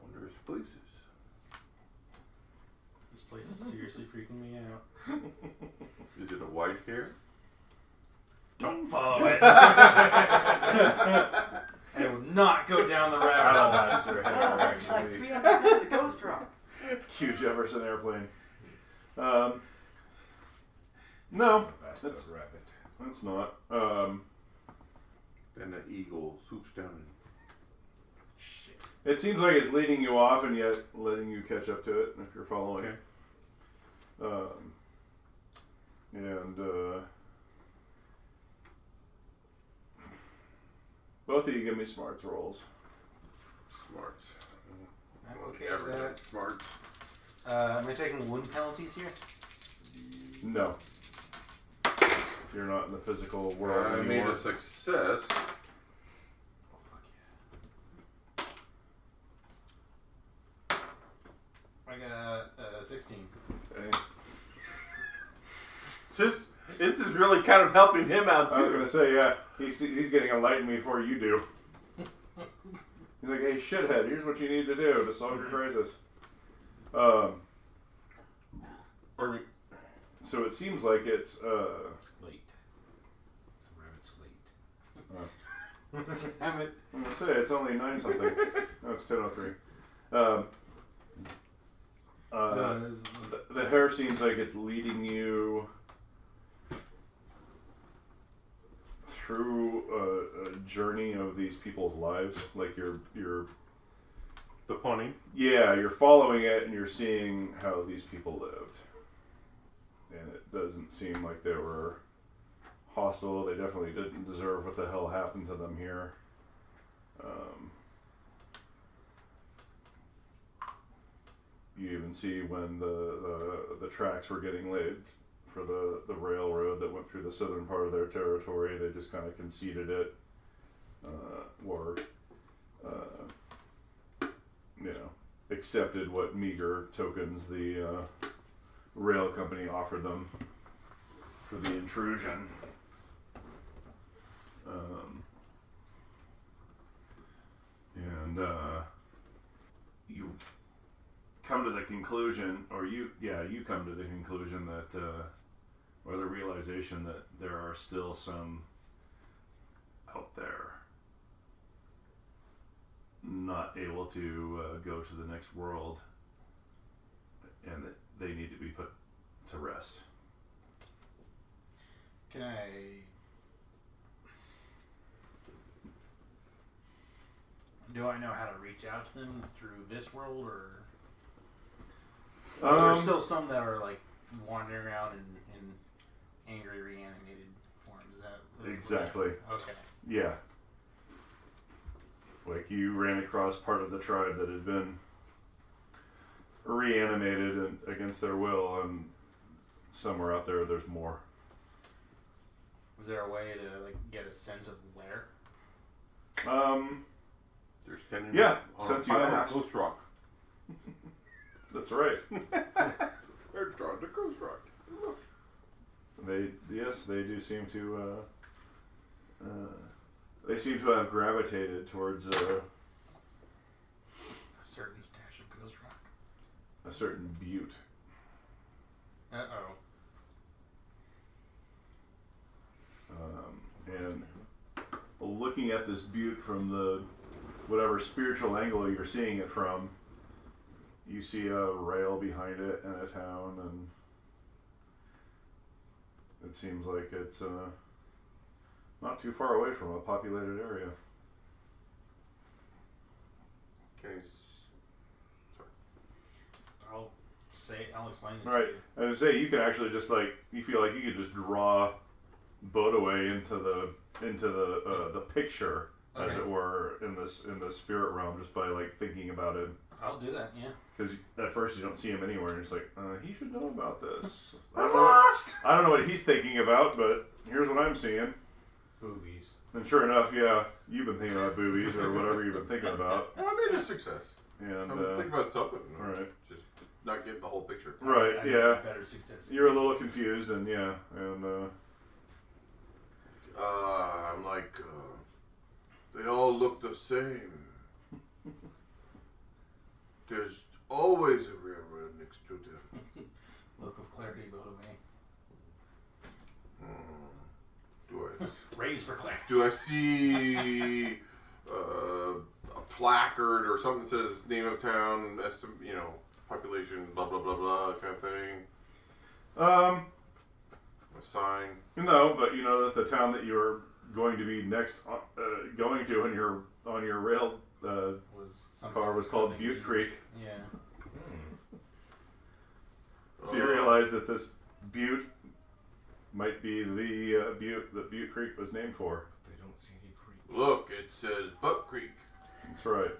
[SPEAKER 4] wondrous places.
[SPEAKER 1] This place is seriously freaking me out.
[SPEAKER 4] Is it a white hair?
[SPEAKER 1] Don't follow it. I will not go down the rabbit hole.
[SPEAKER 6] Master
[SPEAKER 5] Oh,
[SPEAKER 6] hair,
[SPEAKER 5] that's like
[SPEAKER 6] actually.
[SPEAKER 5] 300 feet the ghost rock.
[SPEAKER 6] Hugh Jefferson airplane. No,
[SPEAKER 2] Bastard
[SPEAKER 6] that's
[SPEAKER 2] rabbit.
[SPEAKER 6] that's not.
[SPEAKER 4] Then the eagle swoops down and
[SPEAKER 1] Shit.
[SPEAKER 6] It seems like it's leading you off and yet letting you catch up to it if you're following.
[SPEAKER 4] Okay.
[SPEAKER 6] And both of you give me smarts rolls.
[SPEAKER 4] smarts.
[SPEAKER 1] I'm okay
[SPEAKER 4] Never
[SPEAKER 1] with
[SPEAKER 4] done
[SPEAKER 1] that.
[SPEAKER 4] smarts.
[SPEAKER 1] Am I taking wound penalties here?
[SPEAKER 6] No. You're not in the physical world
[SPEAKER 4] I made
[SPEAKER 6] anymore.
[SPEAKER 4] a success.
[SPEAKER 1] Oh, fuck yeah. I got 16.
[SPEAKER 6] Okay.
[SPEAKER 4] This is really kind of helping him out
[SPEAKER 6] I was
[SPEAKER 4] too.
[SPEAKER 6] gonna say, yeah, he's getting enlightened before you do. He's like, hey, shithead, here's what you need to do to solve your crisis. So it seems like it's
[SPEAKER 1] Late. The rabbit's late. Damn it.
[SPEAKER 6] I'm gonna say it's only 9 something. No, it's 10:03. The hair seems like it's leading you through a journey of these people's lives. Like you're
[SPEAKER 4] The punny.
[SPEAKER 6] you're following it and you're seeing how these people lived. And it doesn't seem like they were hostile. They definitely didn't deserve what the hell happened to them here. You even see when the tracks were getting laid for the railroad that went through the southern part of their territory. They just kind of conceded it, or accepted what meager tokens the rail company offered them for the intrusion. You come to the conclusion, or you come to the conclusion that, or the realization that there are still some out there not able to go to the next world, and that they need to be put to rest.
[SPEAKER 1] Can I... Do I know how to reach out to them through this world, or... There's still some that are like wandering around in angry reanimated form. Is that
[SPEAKER 6] Exactly.
[SPEAKER 1] Okay.
[SPEAKER 6] Yeah. Like you ran across part of the tribe that had been reanimated and against their will, and somewhere out there's more.
[SPEAKER 1] Was there a way to like get a sense of where?
[SPEAKER 4] There's 10
[SPEAKER 6] Yeah,
[SPEAKER 4] on
[SPEAKER 6] since
[SPEAKER 4] a
[SPEAKER 6] you
[SPEAKER 4] pile of
[SPEAKER 6] asked.
[SPEAKER 4] Ghost Rock.
[SPEAKER 6] That's right.
[SPEAKER 4] They're drawn to Ghost Rock. Look.
[SPEAKER 6] They do seem to they seem to have gravitated towards
[SPEAKER 1] A certain stash of Ghost Rock.
[SPEAKER 6] a certain butte.
[SPEAKER 1] Uh-oh.
[SPEAKER 6] And looking at this butte from the whatever spiritual angle you're seeing it from, you see a rail behind it and a town, and it seems like it's not too far away from a populated area.
[SPEAKER 4] Okay.
[SPEAKER 1] I'll explain this.
[SPEAKER 6] All right,
[SPEAKER 1] to you.
[SPEAKER 6] I was gonna say you can actually just you feel like you could just draw Bodaway into the picture, as
[SPEAKER 1] Okay.
[SPEAKER 6] it were, in the spirit realm, just by thinking about it.
[SPEAKER 1] I'll do that. Yeah.
[SPEAKER 6] Because at first you don't see him anywhere, and it's like, he should know about this.
[SPEAKER 1] I'm lost.
[SPEAKER 6] I don't know what he's thinking about, but here's what I'm seeing.
[SPEAKER 2] Boobies.
[SPEAKER 6] And sure enough, yeah, you've been thinking about boobies or whatever you've been thinking about.
[SPEAKER 4] Well, I made a success.
[SPEAKER 6] And
[SPEAKER 4] I'm thinking about something.
[SPEAKER 6] all right,
[SPEAKER 4] Just not getting the whole picture.
[SPEAKER 6] right,
[SPEAKER 1] I
[SPEAKER 6] yeah.
[SPEAKER 1] had better success.
[SPEAKER 6] You're a little confused, and yeah, and
[SPEAKER 4] I'm like, They all look the same. There's always a railroad next to them.
[SPEAKER 1] Look of clarity, go to me.
[SPEAKER 2] Raise for clarity.
[SPEAKER 4] Do I see a placard or something that says name of town, population, blah blah blah blah kind of thing? A sign.
[SPEAKER 6] No, but you know that the town that you're going to be next going to on your rail car was called Butte Creek.
[SPEAKER 1] Yeah.
[SPEAKER 6] So you realize that this Butte might be the Butte that Butte Creek was named for.
[SPEAKER 2] They don't see any creek.
[SPEAKER 4] Look, it says Buck Creek.
[SPEAKER 6] That's right.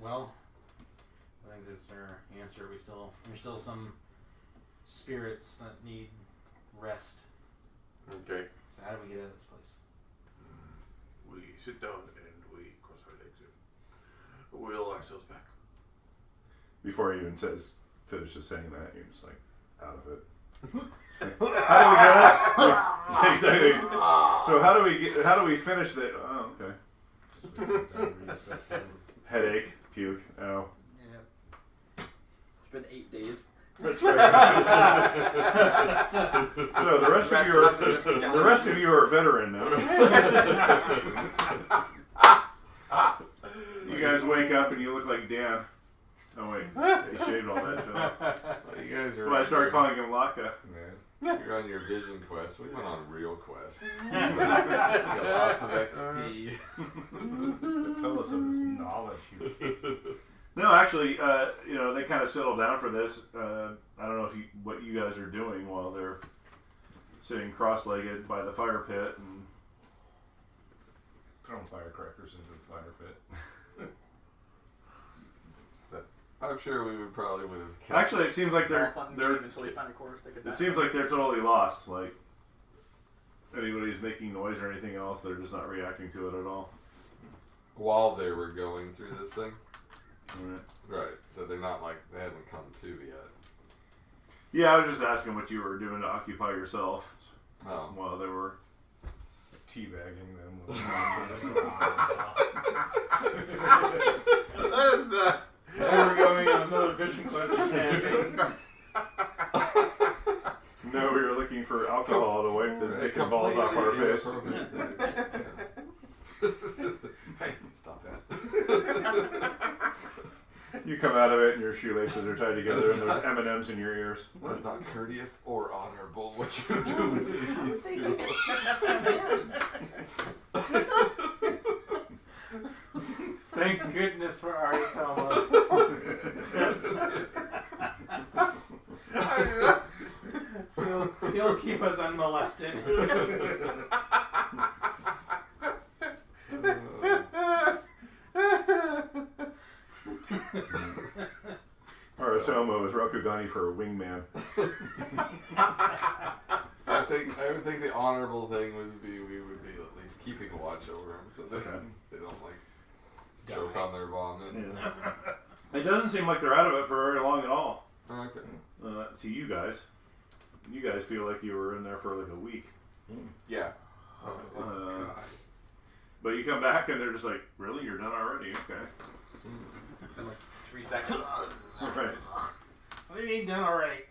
[SPEAKER 1] Well, I think that's our answer. There's still some spirits that need rest.
[SPEAKER 4] Okay.
[SPEAKER 1] So how do we get out of this place?
[SPEAKER 4] We sit down and we cross our legs and wheel ourselves back.
[SPEAKER 6] Before he even finishes saying that, you're just like out of it. How do we get out? Exactly. So how do we finish that? Oh, okay. Headache, puke. Oh.
[SPEAKER 1] Yeah.
[SPEAKER 5] It's been 8 days.
[SPEAKER 6] That's right. So the rest of you are veteran now. You guys wake up and you look like Dan. Oh wait, he shaved all that shit off.
[SPEAKER 3] Well, you guys
[SPEAKER 6] That's why I started calling him Laka.
[SPEAKER 3] You're on your vision quest. We went on real quest. We got lots of XP.
[SPEAKER 2] Tell us of this knowledge you keep.
[SPEAKER 6] No, actually, they kind of settle down for this. I don't know what you guys are doing while they're sitting cross-legged by the fire pit and
[SPEAKER 2] Throwing firecrackers into the fire pit.
[SPEAKER 3] I'm sure we would have kept
[SPEAKER 6] actually, it seems like they're
[SPEAKER 5] until they find a quarter stick of
[SPEAKER 6] it seems like they're totally lost. Like anybody's making noise or anything else, they're just not reacting to it at all.
[SPEAKER 3] while they were going through this thing.
[SPEAKER 6] Right.
[SPEAKER 3] Right. So they're not like they haven't come to yet.
[SPEAKER 6] Yeah, I was just asking what you were doing to occupy yourself
[SPEAKER 3] Oh.
[SPEAKER 6] while they were.
[SPEAKER 2] Teabagging them.
[SPEAKER 1] We're going on another fishing quest to Santa.
[SPEAKER 6] No, we were looking for alcohol to wipe the dick and balls off our face.
[SPEAKER 3] Hey, stop that.
[SPEAKER 6] You come out of it and your shoelaces are tied together and there's M&Ms in your ears.
[SPEAKER 3] That's not courteous or honorable what you're doing with these two.
[SPEAKER 1] Thank goodness for Aritomo. He'll keep us unmolested.
[SPEAKER 6] Aritomo is Rokugani for a wingman.
[SPEAKER 3] I would think the honorable thing would be we would be at least keeping watch over them so they don't like choke on their vomit.
[SPEAKER 6] Yeah. It doesn't seem like they're out of it for very long at all.
[SPEAKER 3] Okay.
[SPEAKER 6] To you guys. You guys feel like you were in there for like a week.
[SPEAKER 4] Yeah.
[SPEAKER 6] But you come back and they're just like, really? You're done already? Okay.
[SPEAKER 5] It's been like 3 seconds.
[SPEAKER 6] Right.
[SPEAKER 1] What do you mean done already?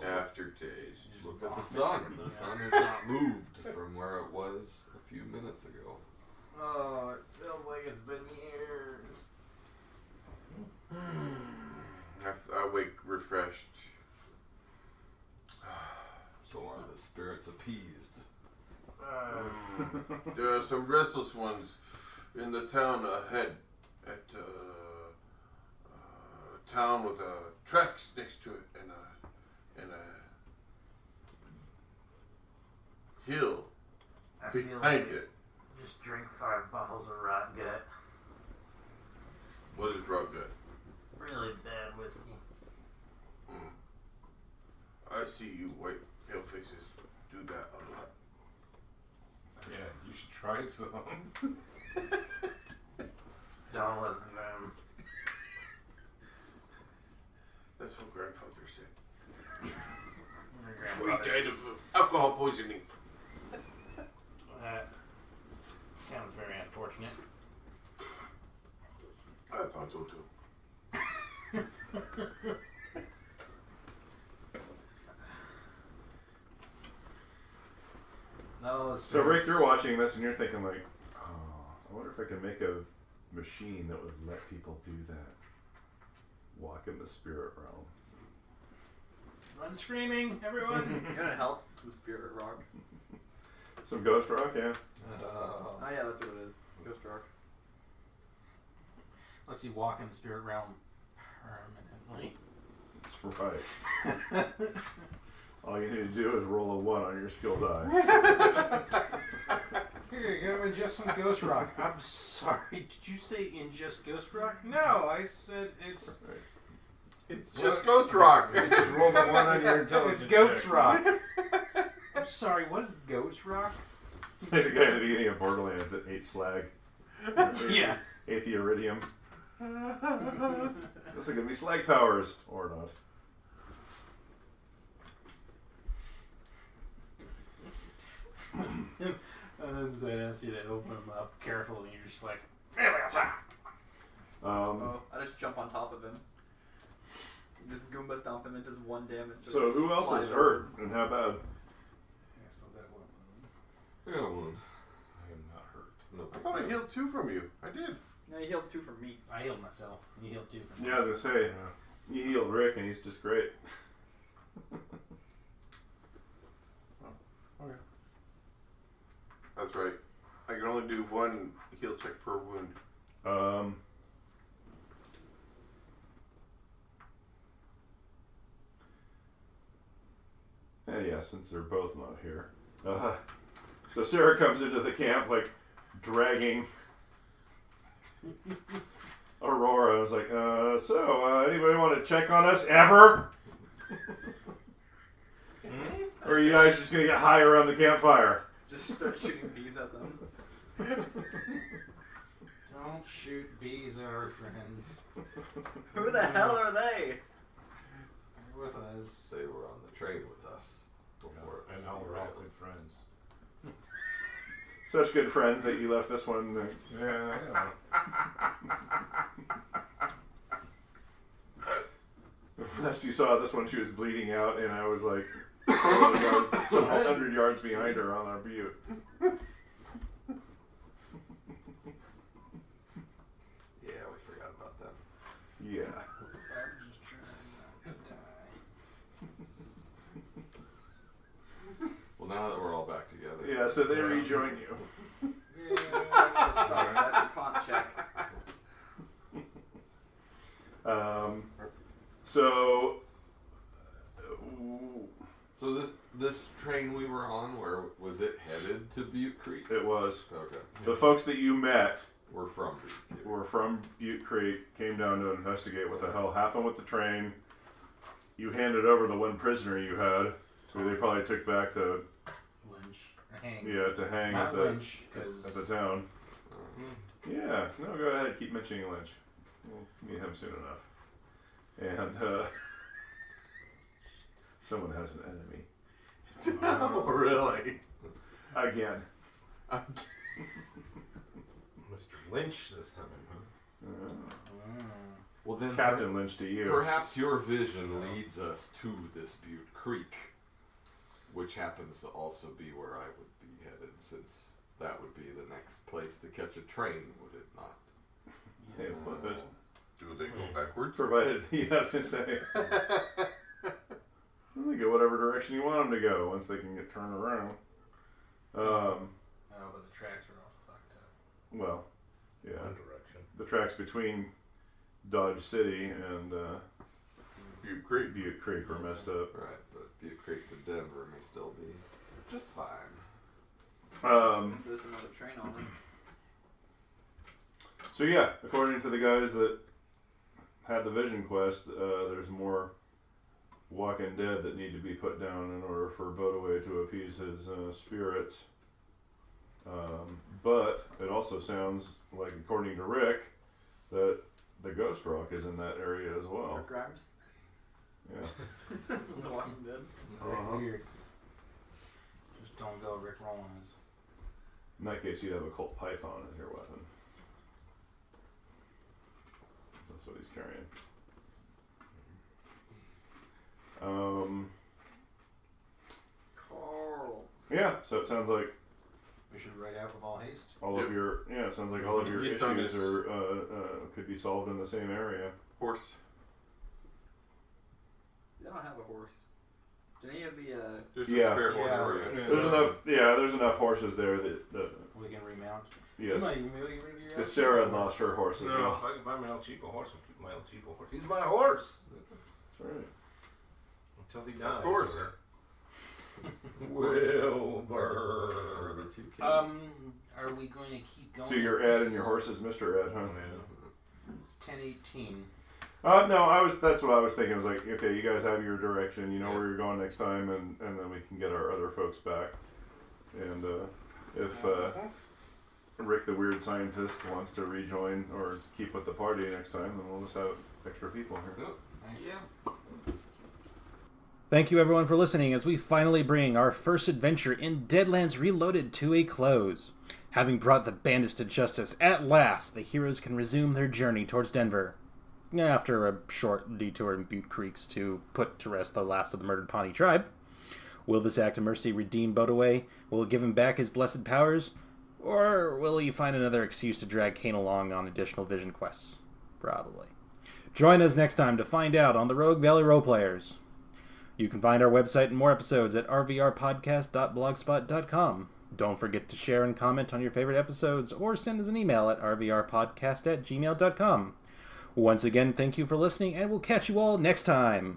[SPEAKER 4] Aftertaste.
[SPEAKER 3] Look at the sun. The sun has not moved from where it was a few minutes ago.
[SPEAKER 1] Oh, it feels like it's been years.
[SPEAKER 4] I wake refreshed.
[SPEAKER 3] So are the spirits appeased?
[SPEAKER 4] There are some restless ones in the town ahead. At a town with tracks next to it and a hill
[SPEAKER 1] I feel
[SPEAKER 4] behind
[SPEAKER 1] like
[SPEAKER 4] it.
[SPEAKER 1] just drink 5 bottles of rot gut.
[SPEAKER 4] What is drug gut?
[SPEAKER 1] Really bad whiskey.
[SPEAKER 4] I see you white pale faces do that a lot.
[SPEAKER 2] Yeah, you should try some.
[SPEAKER 1] Don't listen to him.
[SPEAKER 4] That's what grandfather said.
[SPEAKER 1] Your
[SPEAKER 4] Before he died
[SPEAKER 1] grandfather's-
[SPEAKER 4] of alcohol poisoning.
[SPEAKER 1] That sounds very unfortunate.
[SPEAKER 4] I thought so too.
[SPEAKER 1] No,
[SPEAKER 6] So Rick, you're watching this and you're thinking like, oh, I wonder if I can make a machine that would let people do that. Walk in the spirit realm.
[SPEAKER 1] Run screaming, everyone!
[SPEAKER 5] You gonna help? Some spirit rock.
[SPEAKER 6] Some ghost rock, yeah.
[SPEAKER 5] Oh yeah, that's what it is. Ghost rock.
[SPEAKER 1] Let's see, walk in the spirit realm permanently.
[SPEAKER 6] That's right. All you need to do is roll a 1 on your skill die.
[SPEAKER 1] Here you go, ingest some ghost rock. I'm sorry, did you say ingest ghost rock? No, I said it's
[SPEAKER 6] Right.
[SPEAKER 4] It's just Ghost Rock.
[SPEAKER 2] You just roll the 1 on your intelligence
[SPEAKER 1] it's goat's
[SPEAKER 2] check.
[SPEAKER 1] rock. I'm sorry, what is goat's rock?
[SPEAKER 6] Like the guy at the beginning of Borderlands that ate slag.
[SPEAKER 1] Yeah.
[SPEAKER 6] Ate the iridium. This will give me slag powers. Or not.
[SPEAKER 1] And then they ask you to open them up carefully, and you're just like,
[SPEAKER 5] Oh, I just jump on top of him. Just Goomba stomp him into just 1 damage.
[SPEAKER 6] So who else is hurt and how bad?
[SPEAKER 1] Yeah, so that one.
[SPEAKER 3] I got one.
[SPEAKER 2] I am not hurt.
[SPEAKER 3] No.
[SPEAKER 4] I thought I healed 2 from you. I did.
[SPEAKER 5] No, you healed 2 for me.
[SPEAKER 1] I healed myself. You healed too for me.
[SPEAKER 6] Yeah, I was gonna say, you healed Rick and he's just great.
[SPEAKER 4] Okay. That's right. I can only do 1 heal check per wound.
[SPEAKER 6] Yeah, since they're both not here. So Sarah comes into the camp like dragging Aurora. I was like, anybody want to check on us ever? Or are you guys just gonna get high around the campfire?
[SPEAKER 5] Just start shooting bees at them.
[SPEAKER 1] Don't shoot bees at our friends.
[SPEAKER 5] Who the hell are they?
[SPEAKER 1] They're with us.
[SPEAKER 3] They were on the train with us before.
[SPEAKER 2] And now we're all good friends.
[SPEAKER 6] Such good friends that you left this one. Yeah, I know. Last you saw this one, she was bleeding out, and I was like, some 100 yards behind her on our butte.
[SPEAKER 3] Yeah, we forgot about that.
[SPEAKER 6] Yeah.
[SPEAKER 1] I'm just trying not to die.
[SPEAKER 3] Well, now that we're all back together.
[SPEAKER 6] Yeah, so they rejoin you.
[SPEAKER 5] That's a taunt check.
[SPEAKER 3] So this train we were on, where was it headed to Butte Creek?
[SPEAKER 6] It was.
[SPEAKER 3] Okay.
[SPEAKER 6] The folks that you met
[SPEAKER 3] We're from Butte Creek.
[SPEAKER 6] were from Butte Creek, came down to investigate what the hell happened with the train. You handed over the 1 prisoner you had, who they probably took back to
[SPEAKER 1] Lynch. Or hang.
[SPEAKER 6] to hang
[SPEAKER 1] Not
[SPEAKER 6] at the
[SPEAKER 1] Lynch, because
[SPEAKER 6] at the town. Yeah, no, go ahead, keep mentioning Lynch. We'll meet him soon enough. And someone has an enemy
[SPEAKER 4] Oh, really?
[SPEAKER 6] again.
[SPEAKER 2] Mr. Lynch this time, huh?
[SPEAKER 3] Well, then
[SPEAKER 6] Captain Lynch to you.
[SPEAKER 3] perhaps your vision leads us to this Butte Creek, which happens to also be where I would be headed, since that would be the next place to catch a train, would it not?
[SPEAKER 6] It would.
[SPEAKER 4] Do they go backwards?
[SPEAKER 6] Provided he has to say. Well, they go whatever direction you want them to go once they can get turned around.
[SPEAKER 1] Oh, but the tracks are all fucked up.
[SPEAKER 6] Well, yeah.
[SPEAKER 2] One direction.
[SPEAKER 6] The tracks between Dodge City and
[SPEAKER 4] Butte Creek.
[SPEAKER 6] Butte Creek were messed up.
[SPEAKER 3] Right, but Butte Creek to Denver may still be just fine.
[SPEAKER 5] There's another train on it.
[SPEAKER 6] So yeah, according to the guys that had the vision quest, there's more Walking Dead that need to be put down in order for Bodaway to appease his spirits. But it also sounds like, according to Rick, that the Ghost Rock is in that area as well.
[SPEAKER 5] Rick Grimes.
[SPEAKER 6] Yeah.
[SPEAKER 5] The Walking Dead.
[SPEAKER 1] Very weird. Just don't go Rick Rollins.
[SPEAKER 6] In that case, you'd have a Colt Python as your weapon. That's what he's carrying.
[SPEAKER 5] Carl.
[SPEAKER 6] Yeah, so it sounds like
[SPEAKER 1] We should write out with all haste.
[SPEAKER 6] all of your it sounds like all of your
[SPEAKER 4] It's on
[SPEAKER 6] issues
[SPEAKER 4] this-
[SPEAKER 6] are could be solved in the same area.
[SPEAKER 4] Horse.
[SPEAKER 5] I don't have a horse. Do any of the
[SPEAKER 4] There's
[SPEAKER 6] Yeah.
[SPEAKER 4] a spare horse
[SPEAKER 1] Yeah.
[SPEAKER 4] for you.
[SPEAKER 6] There's enough. Yeah, there's enough horses there that
[SPEAKER 1] We can remount.
[SPEAKER 6] yes.
[SPEAKER 1] You can really get rid of your
[SPEAKER 6] Because
[SPEAKER 1] ass.
[SPEAKER 6] Sarah had lost her horse as
[SPEAKER 2] No,
[SPEAKER 6] well.
[SPEAKER 2] if I can buy my El Cheapo horse, I'll keep my El Cheapo horse. He's my horse!
[SPEAKER 6] That's right.
[SPEAKER 2] Until he dies.
[SPEAKER 4] course.
[SPEAKER 2] Or... Wilbur.
[SPEAKER 5] the two kids?
[SPEAKER 1] Are we going to keep going?
[SPEAKER 6] So your Ed and your horse is Mr. Ed, huh?
[SPEAKER 1] It's 10:18.
[SPEAKER 6] No, that's what I was thinking. I was like, okay, you guys have your direction, you know where you're going next time, and then we can get our other folks back. And if Rick the Weird Scientist wants to rejoin or keep with the party next time, then we'll just have extra people here.
[SPEAKER 1] Nice.
[SPEAKER 5] Yeah.
[SPEAKER 1] Thank you everyone for listening as we finally bring our first adventure in Deadlands Reloaded to a close. Having brought the bandits to justice at last, the heroes can resume their journey towards Denver. After a short detour in Butte Creeks to put to rest the last of the murdered Pawnee tribe. Will this act of mercy redeem Bodaway? Will it give him back his blessed powers? Or will he find another excuse to drag Kane along on additional vision quests? Probably. Join us next time to find out on the Rogue Valley Roleplayers. You can find our website and more episodes at rvrpodcast.blogspot.com. Don't forget to share and comment on your favorite episodes or send us an email at rvrpodcast@gmail.com. Once again, thank you for listening, and we'll catch you all next time.